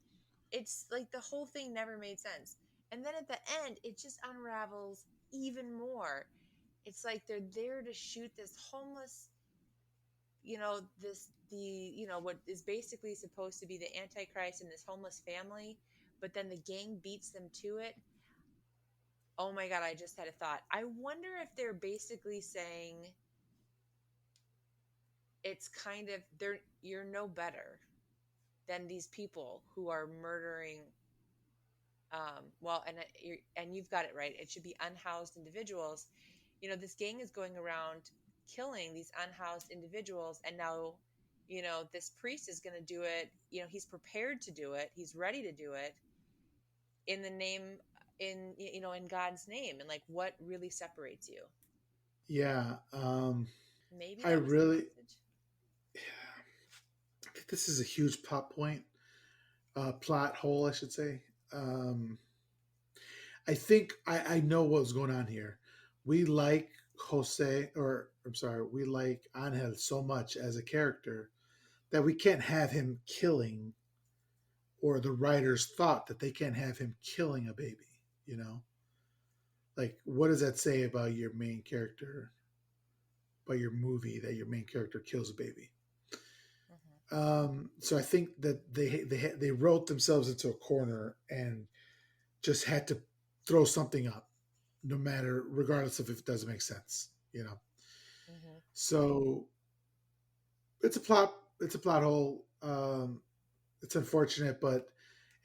It's like the whole thing never made sense. And then at the end, it just unravels even more. It's like they're there to shoot this homeless, what is basically supposed to be the Antichrist and this homeless family, but then the gang beats them to it. Oh my God, I just had a thought. I wonder if they're basically saying it's kind of, you're no better than these people who are murdering. Well, and you've got it right. It should be unhoused individuals. This gang is going around killing these unhoused individuals, and now, this priest is going to do it. He's prepared to do it. He's ready to do it in the name, in God's name. And like, what really separates you? Yeah, Maybe I that was the really message. I think this is a huge plot hole, I should say. I think I know what's going on here. We like Jose, or I'm sorry, we like Angel so much as a character that we can't have him killing, or the writers thought that they can't have him killing a baby. You know, like what does that say about your main character, about your movie, that your main character kills a baby? Hmm. So I think that they wrote themselves into a corner and just had to throw something up, no matter, regardless of if it doesn't make sense. You know, Hmm. so it's a plot hole. It's unfortunate, but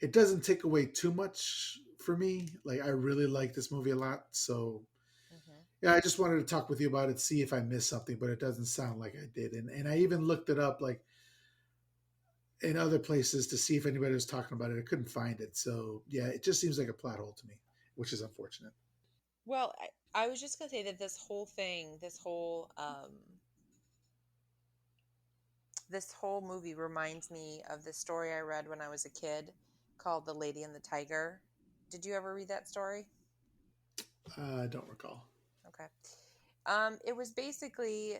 it doesn't take away too much for me. Like I really like this movie a lot, so Hmm. yeah, I just wanted to talk with you about it, see if I missed something, but it doesn't sound like I did. And I even looked it up, like in other places, to see if anybody was talking about it. I couldn't find it. So yeah, it just seems like a plot hole to me, which is unfortunate. Well, I was just gonna say that this whole movie reminds me of the story I read when I was a kid called The Lady and the Tiger. Did you ever read that story? I don't recall. Okay. It was basically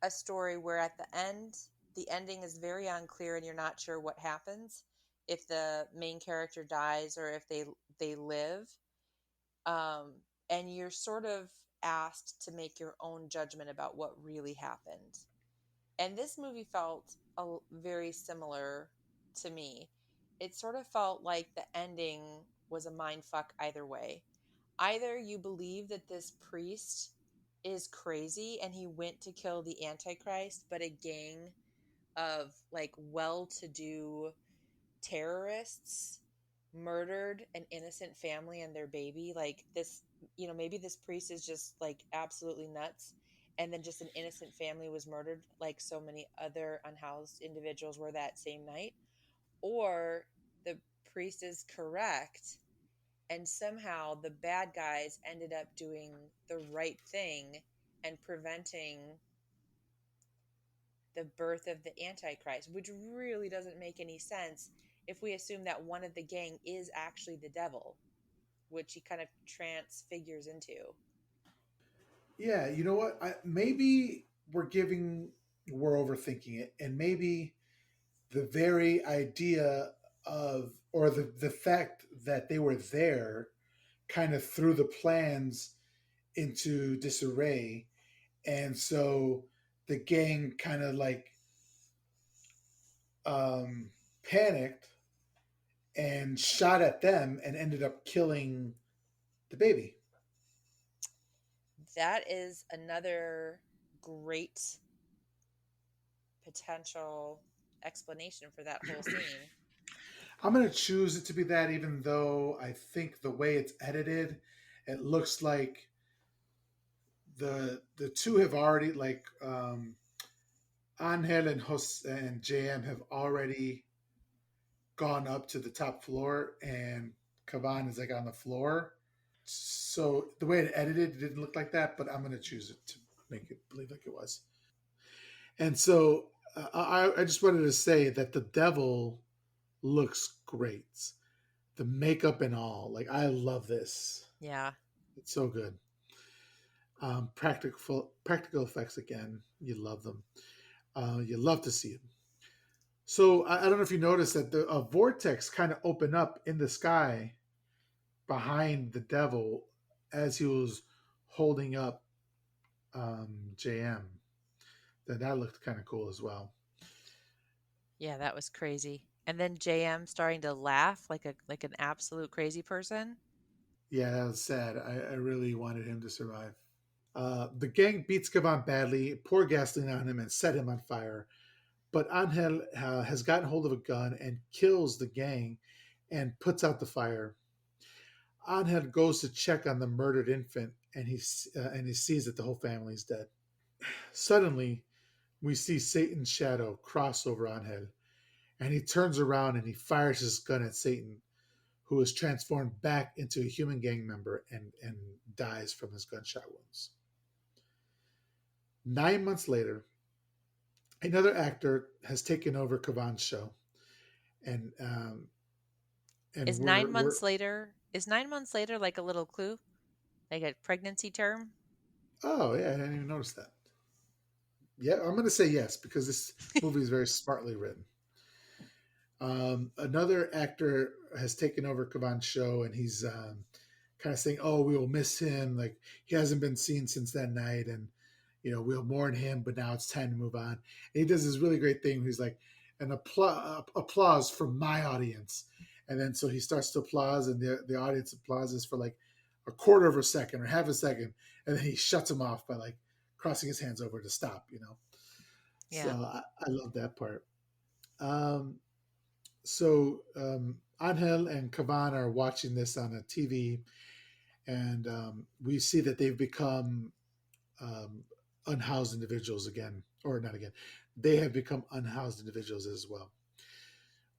a story where at the end, the ending is very unclear and you're not sure what happens, if the main character dies or if they live. And you're sort of asked to make your own judgment about what really happened. And this movie felt very similar to me. It sort of felt like the ending was a mind fuck either way. Either you believe that this priest is crazy and he went to kill the Antichrist, but a gang of like well to do terrorists murdered an innocent family and their baby. Like this, maybe this priest is just like absolutely nuts. And then just an innocent family was murdered, like so many other unhoused individuals were that same night. Or the priest is correct and somehow the bad guys ended up doing the right thing and preventing the birth of the Antichrist, which really doesn't make any sense if we assume that one of the gang is actually the devil, which he kind of transfigures into. Yeah, you know what? Maybe we're overthinking it, and maybe the very idea of, or the fact that they were there kind of threw the plans into disarray. And so the gang kind of like um, panicked and shot at them and ended up killing the baby. That is another great potential explanation for that whole scene. I'm going to choose it to be that, even though I think the way it's edited, it looks like the two have already Angel and and JM have already gone up to the top floor, and Kavan is like on the floor. So the way it edited, it didn't look like that, but I'm going to choose it to make it believe like it was. And so I just wanted to say that the devil looks great. The makeup and all. Like, I love this. Yeah. It's so good. Practical effects again. You love them. You love to see them. So I don't know if you noticed that the a vortex kind of opened up in the sky behind the devil as he was holding up JM. That looked kind of cool as well. Yeah, that was crazy. And then JM starting to laugh like an absolute crazy person. Yeah, that was sad. I really wanted him to survive. The gang beats Kavan badly, pour gasoline on him, and set him on fire. But Angel has gotten hold of a gun and kills the gang and puts out the fire. Angel goes to check on the murdered infant, and he sees that the whole family is dead. Suddenly, we see Satan's shadow cross over Angel, and he turns around and he fires his gun at Satan, who is transformed back into a human gang member and dies from his gunshot wounds. 9 months later, another actor has taken over Kavan's show, and and Is 9 months later is 9 months later like a little clue? Like a pregnancy term? oh yeah, I didn't even notice that. Yeah, I'm going to say yes because this movie is very smartly written. Another actor has taken over Kavan's show, and he's kind of saying, "Oh, we will miss him. Like, he hasn't been seen since that night, and we'll mourn him. But now it's time to move on." And he does this really great thing. He's like, "An applause from my audience," and then so he starts to applause, and the audience applauses for like a quarter of a second or half a second, and then he shuts him off by like crossing his hands over to stop. So Yeah. I love that part. Um, so Angel and Kavan are watching this on a TV, and we see that they've become um, unhoused individuals again, or not again. They have become unhoused individuals as well.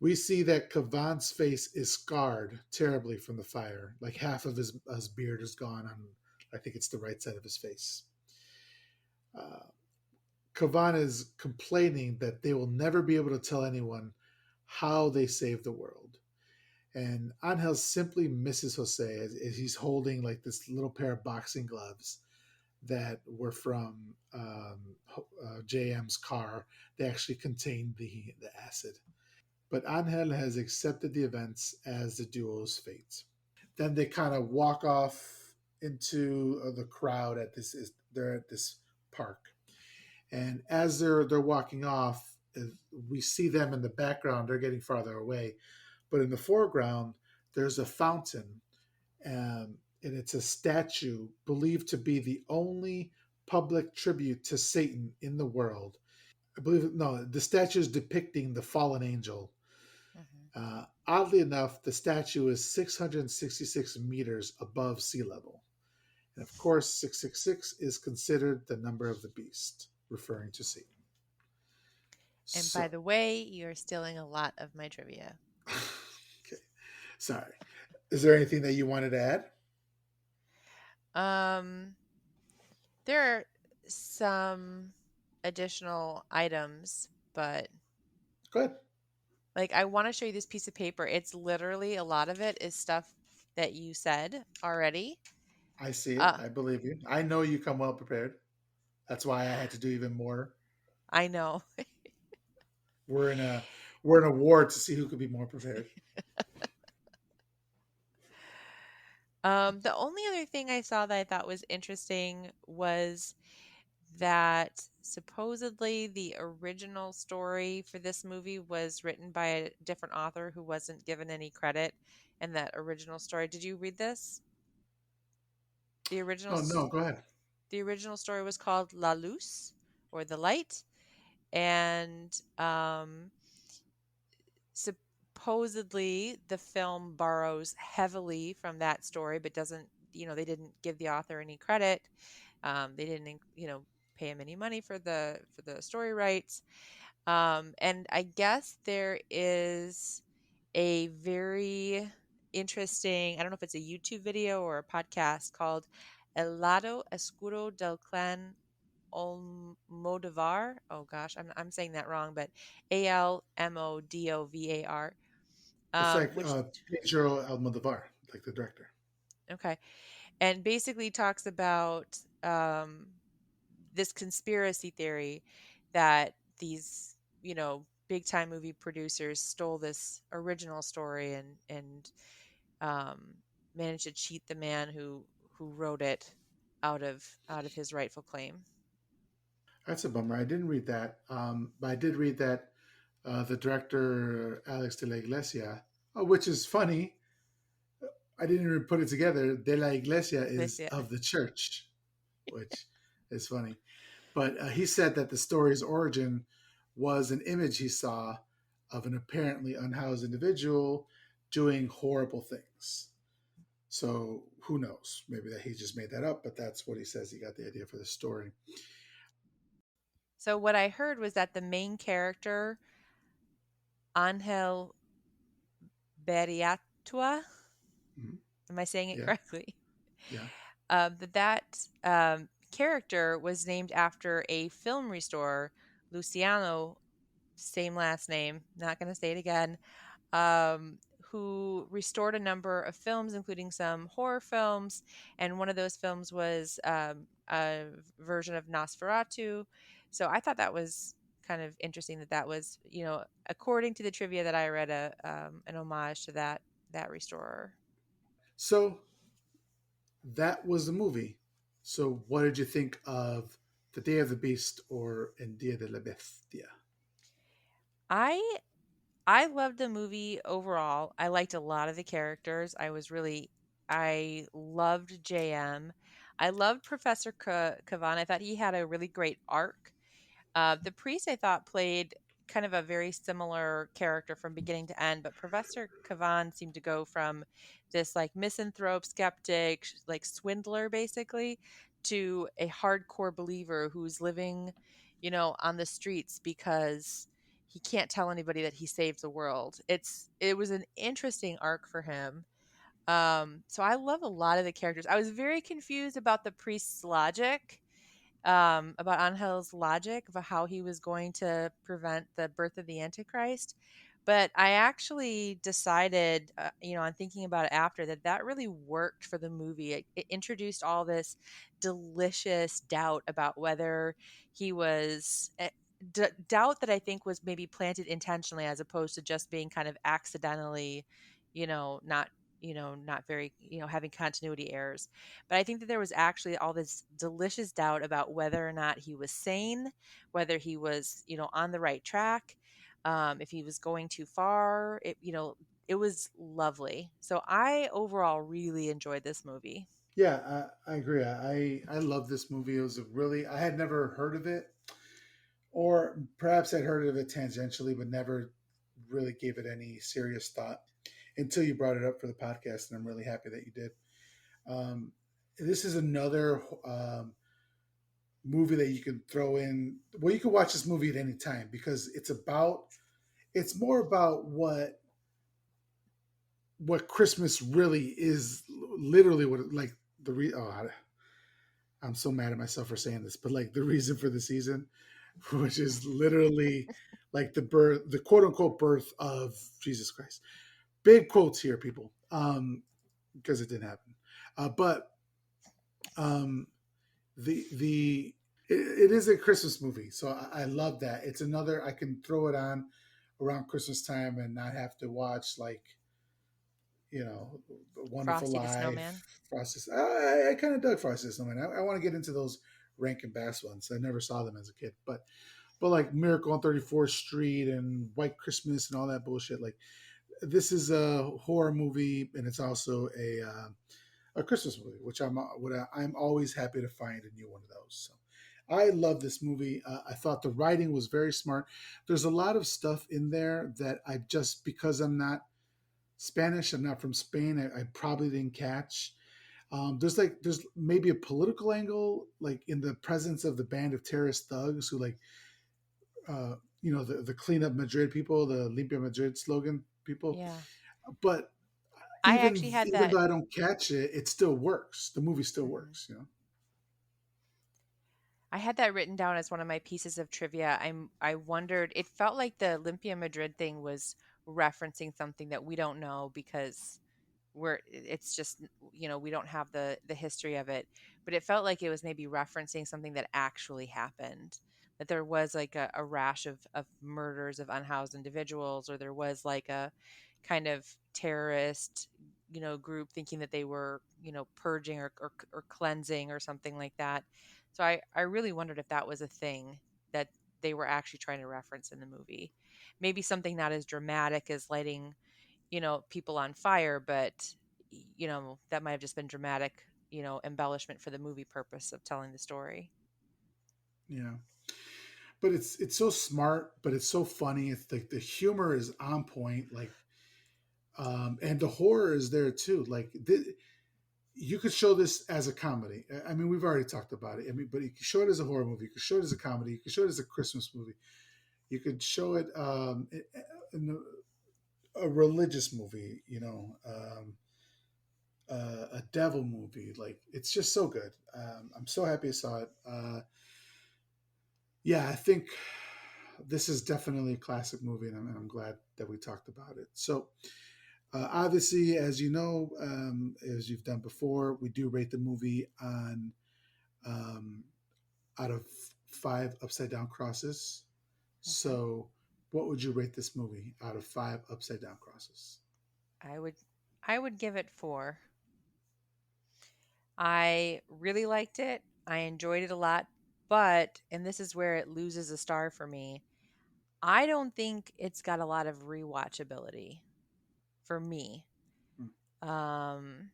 We see that Kavan's face is scarred terribly from the fire. Like half of his beard is gone on, I think it's the right side of his face. Uh, Kavan is complaining that they will never be able to tell anyone how they saved the world. And Angel simply misses Jose as he's holding like this little pair of boxing gloves that were from JM's car. They actually contained the acid. But Angel has accepted the events as the duo's fate. Then they kind of walk off into the crowd at they're at this park. And as they're walking off, we see them in the background. They're getting farther away, but in the foreground, there's a fountain, and it's a statue believed to be the only public tribute to Satan in the world. I believe no, the statue is depicting the fallen angel. Hmm. Oddly enough, the statue is 666 meters above sea level. And of course, 666 is considered the number of the beast, referring to Satan. And by So, the way, you're stealing a lot of my trivia. okay, sorry. Is there anything that you wanted to add? Um, there are some additional items, but Go ahead. like I want to show you this piece of paper. It's literally a lot of it is stuff that you said already. I see it. Uh, I believe you. I know you come well prepared. That's why I had to do even more. I know. We're in a we're in a war to see who could be more prepared. The only other thing I saw that I thought was interesting was that supposedly the original story for this movie was written by a different author who wasn't given any credit in that original story. Did you read this? The original Oh no, go ahead. the original story was called La Luz, or The Light, and supposedly the film borrows heavily from that story, but doesn't, they didn't give the author any credit. They didn't, pay him any money for the story rights. And I guess there is a very interesting, I don't know if it's a YouTube video or a podcast called El Lado Oscuro del Clan Almodovar. Oh gosh, I'm saying that wrong, but Almodovar, It's like which, Pedro Almodovar, like the director. okay, and basically talks about this conspiracy theory that these, big time movie producers stole this original story and um, managed to cheat the man who wrote it out of his rightful claim. That's a bummer. I didn't read that, but I did read that the director Alex de la Iglesia, which is funny. I didn't even put it together. De la Iglesia This, is yeah. of the church, which is funny. But he said that the story's origin was an image he saw of an apparently unhoused individual doing horrible things. So who knows? Maybe that he just made that up, but that's what he says he got the idea for the story. So what I heard was that the main character, Angel Beriatua, Mhm. am I saying it Yeah, correctly? yeah. That character was named after a film restorer, Luciano, same last name, not going to say it again, who restored a number of films, including some horror films. And one of those films was a version of Nosferatu. So I thought that was kind of interesting that was, according to the trivia that I read, an homage to that restorer. So that was the movie. So what did you think of The Day of the Beast or En Dia de la Bestia? I I loved the movie overall. I liked a lot of the characters. I loved JM. I loved Professor Kavan. I thought he had a really great arc. The priest, I thought, played kind of a very similar character from beginning to end, but Professor Kavan seemed to go from this like misanthrope, skeptic, like swindler, basically, to a hardcore believer who's living, on the streets because he can't tell anybody that he saved the world. It was an interesting arc for him. So I love a lot of the characters. I was very confused about the priest's logic, about Angel's logic of how he was going to prevent the birth of the Antichrist. But I actually decided, on thinking about it after, that really worked for the movie. It introduced all this delicious doubt about whether he was. Doubt that I think was maybe planted intentionally as opposed to just being kind of accidentally, not, not very, having continuity errors. But I think that there was actually all this delicious doubt about whether or not he was sane, whether he was, on the right track, if he was going too far. It was lovely. So I overall really enjoyed this movie. Yeah, I agree. I love this movie. It was a really I had never heard of it, or perhaps I'd heard of it tangentially, but never really gave it any serious thought until you brought it up for the podcast, and I'm really happy that you did. Um, this is another movie that you can throw in. Well, you can watch this movie at any time because it's more about what Christmas really is, literally what like the I'm so mad at myself for saying this, but like the reason for the season, which is literally like the quote unquote birth of Jesus Christ. Big quotes here, people, because it didn't happen. But um, the it is a Christmas movie, so I love that. It's another I can throw it on around Christmas time and not have to watch like Wonderful Frosty the Life, Snowman. Frosty. I kind of dug Frosty the Snowman. I want to get into those Rankin Bass ones. I never saw them as a kid, but like Miracle on 34th Street and White Christmas and all that bullshit. Like this is a horror movie, and it's also a Christmas movie, which I'm always happy to find a new one of those. So I love this movie. I thought the writing was very smart. There's a lot of stuff in there that I just because I'm not Spanish, I'm not from Spain. I probably didn't catch. There's maybe a political angle, like in the presence of the band of terrorist thugs who the clean up Madrid people, the Limpia Madrid slogan people. Yeah. But I actually had even that. though I don't catch it, it still works. The movie still Mhm. works. You know. I had that written down as one of my pieces of trivia. I wondered, it felt like the Olympia Madrid thing was referencing something that we don't know because it's just, we don't have the history of it, but it felt like it was maybe referencing something that actually happened, that there was like a rash of murders of unhoused individuals, or there was like a kind of terrorist group thinking that they were purging or cleansing or something like that. So I really wondered if that was a thing that they were actually trying to reference in the movie, maybe something not as dramatic as lighting people on fire, but that might have just been dramatic, embellishment for the movie purpose of telling the story. Yeah. But it's so smart, but it's so funny. It's like the humor is on point, like and the horror is there too. You could show this as a comedy. I mean, we've already talked about it. I mean, but you could show it as a horror movie. You could show it as a comedy. You could show it as a Christmas movie. You could show it in a religious movie. A devil movie. Like it's just so good. I'm so happy I saw it. Yeah, I think this is definitely a classic movie, and I'm glad that we talked about it. So, obviously, as you know, as you've done before, we do rate the movie on um, out of five upside down crosses. Hmm. So, what would you rate this movie out of five upside down crosses? I would give it 4. I really liked it. I enjoyed it a lot, but and this is where it loses a star for me. I don't think it's got a lot of rewatchability for me. Hmm. Um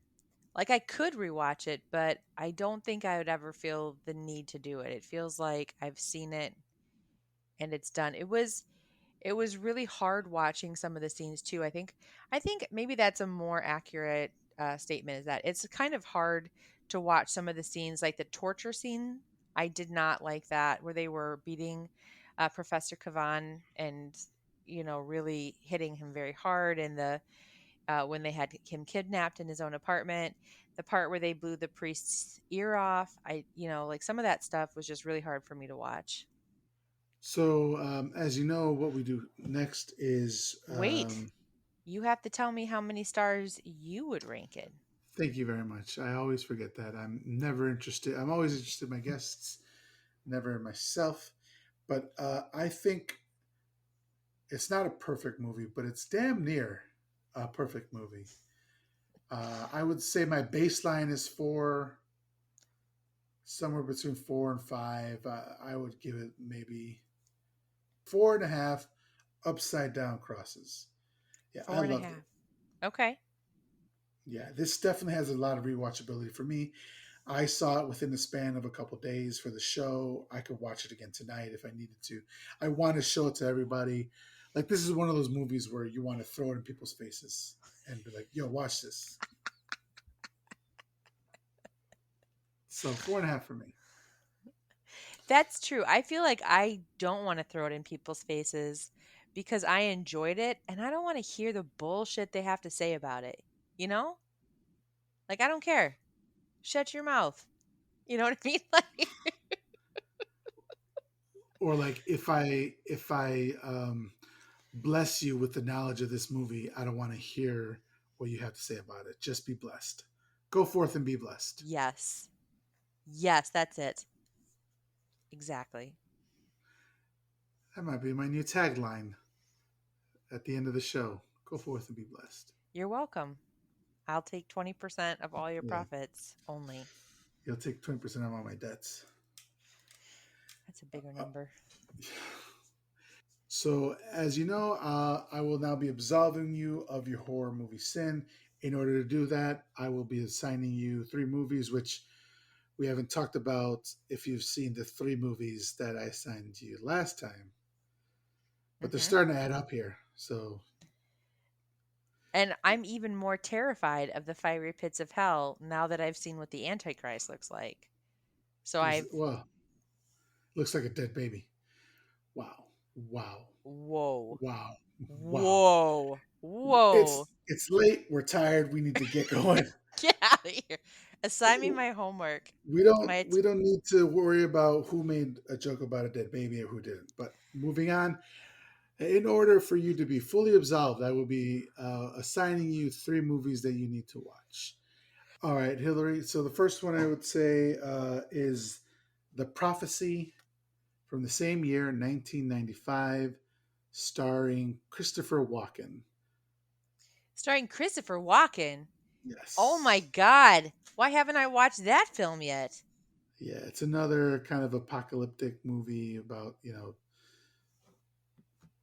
like I could rewatch it, but I don't think I would ever feel the need to do it. It feels like I've seen it and it's done. It was really hard watching some of the scenes too. I think maybe that's a more accurate statement, is that it's kind of hard to watch some of the scenes, like the torture scene. I did not like that, where they were beating Professor Kavan and really hitting him very hard, and the when they had him kidnapped in his own apartment, the part where they blew the priest's ear off. Like some of that stuff was just really hard for me to watch. So, as you know, what we do next is Wait, you have to tell me how many stars you would rank it. thank you very much. I always forget that. I'm never interested. I'm always interested in my guests, never in myself. But I think it's not a perfect movie, but it's damn near a perfect movie. I would say my baseline is somewhere between 4 and 5. I would give it maybe 4.5 upside down crosses. Yeah, I Four and a loved it. half. Okay. Yeah, this definitely has a lot of rewatchability for me. I saw it within the span of a couple days for the show. I could watch it again tonight if I needed to. I want to show it to everybody. Like this is one of those movies where you want to throw it in people's faces and be like, "Yo, watch this." So 4.5 for me. That's true. I feel like I don't want to throw it in people's faces because I enjoyed it and I don't want to hear the bullshit they have to say about it. You know? Like, I don't care. Shut your mouth. You know what I mean? Like, Or like if I bless you with the knowledge of this movie, I don't want to hear what you have to say about it. Just be blessed. Go forth and be blessed. yes. Yes, that's it. Exactly. That might be my new tagline at the end of the show. Go forth and be blessed. You're welcome. I'll take 20% of all your Yeah, profits only. you'll take 20% of all my debts. That's a bigger number. So, as you know, I will now be absolving you of your horror movie sin. In order to do that, I will be assigning you three movies, which we haven't talked about if you've seen the three movies that I assigned you last time, but they're Hmm. starting to add up here. So, And I'm even more terrified of the fiery pits of hell now that I've seen what the Antichrist looks like. So well, looks like a dead baby. Wow, wow, whoa, wow, wow. whoa, whoa. It's late. We're tired. We need to get going. Get out of here. Assign me my homework. we don't My we don't need to worry about who made a joke about a dead baby or who didn't. But moving on, in order for you to be fully absolved, I will be assigning you three movies that you need to watch. All right, Hillary. So the first one I would say is The Prophecy from the same year, 1995, starring Christopher Walken. starring Christopher Walken. Oh my Yes. god. Why haven't I watched that film yet? Yeah, it's another kind of apocalyptic movie about,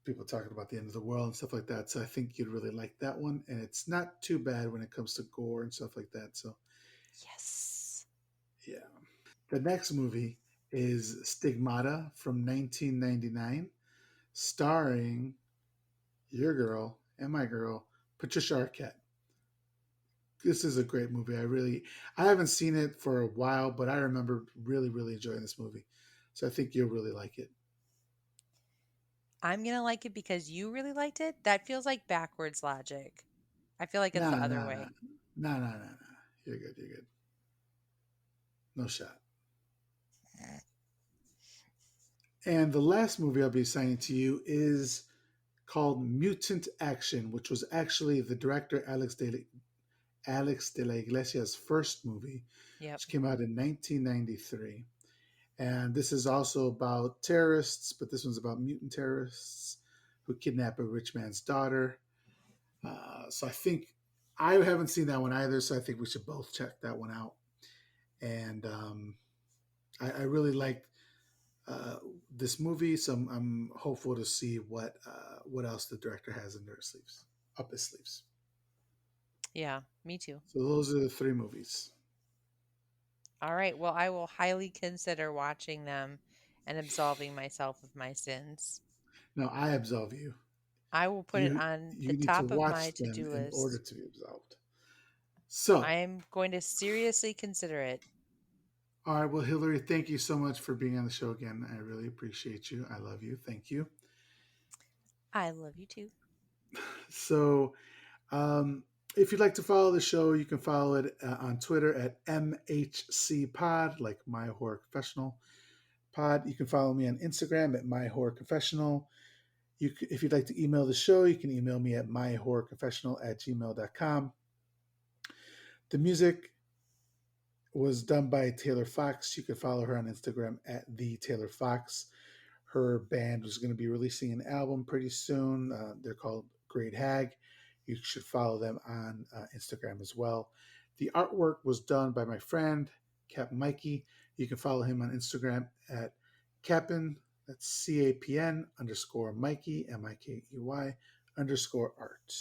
people talking about the end of the world and stuff like that. So I think you'd really like that one. And it's not too bad when it comes to gore and stuff like that. So, Yes. yeah. The next movie is Stigmata from 1999, starring your girl and my girl, Patricia Arquette. This is a great movie. I haven't seen it for a while, but I remember really, really enjoying this movie. So I think you'll really like it. I'm going to like it because you really liked it. That feels like backwards logic. I feel like it's No, the other no, no, way. no, no, no, no. You're good. You're good. No shot. And the last movie I'll be assigning to you is called Mutant Action, which was actually the director Alex de la Iglesia's first movie, Yep. which came out in 1993. And this is also about terrorists, but this one's about mutant terrorists who kidnap a rich man's daughter. So I think I haven't seen that one either, so I think we should both check that one out. And I really like uh, this movie, so I'm hopeful to see what else the director has in their sleeves, up his sleeves. Yeah, me too. So those are the three movies. All right. Well, I will highly consider watching them and absolving myself of my sins. Now I absolve you. I will put it You on the you need to top of my watch them to-do in order list. to be absolved. I So, am going to seriously consider it. all right, well, Hillary, thank you so much for being on the show again. I really appreciate you. I love you. Thank you. I love you too. So, um, if you'd like to follow the show, you can follow it on Twitter at MHC Pod, like My Horror Confessional Pod. You can follow me on Instagram at My Horror Confessional. If you'd like to email the show, you can email me at myhorrorconfessional@gmail.com. The music was done by Taylor Fox. You can follow her on Instagram at the Taylor Fox. Her band was going to be releasing an album pretty soon. They're called Great Hag. You should follow them on Instagram as well. The artwork was done by my friend Cap Mikey. You can follow him on Instagram at Capin. That's CAPN underscore Mikey MIKEY underscore art.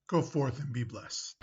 Go forth and be blessed.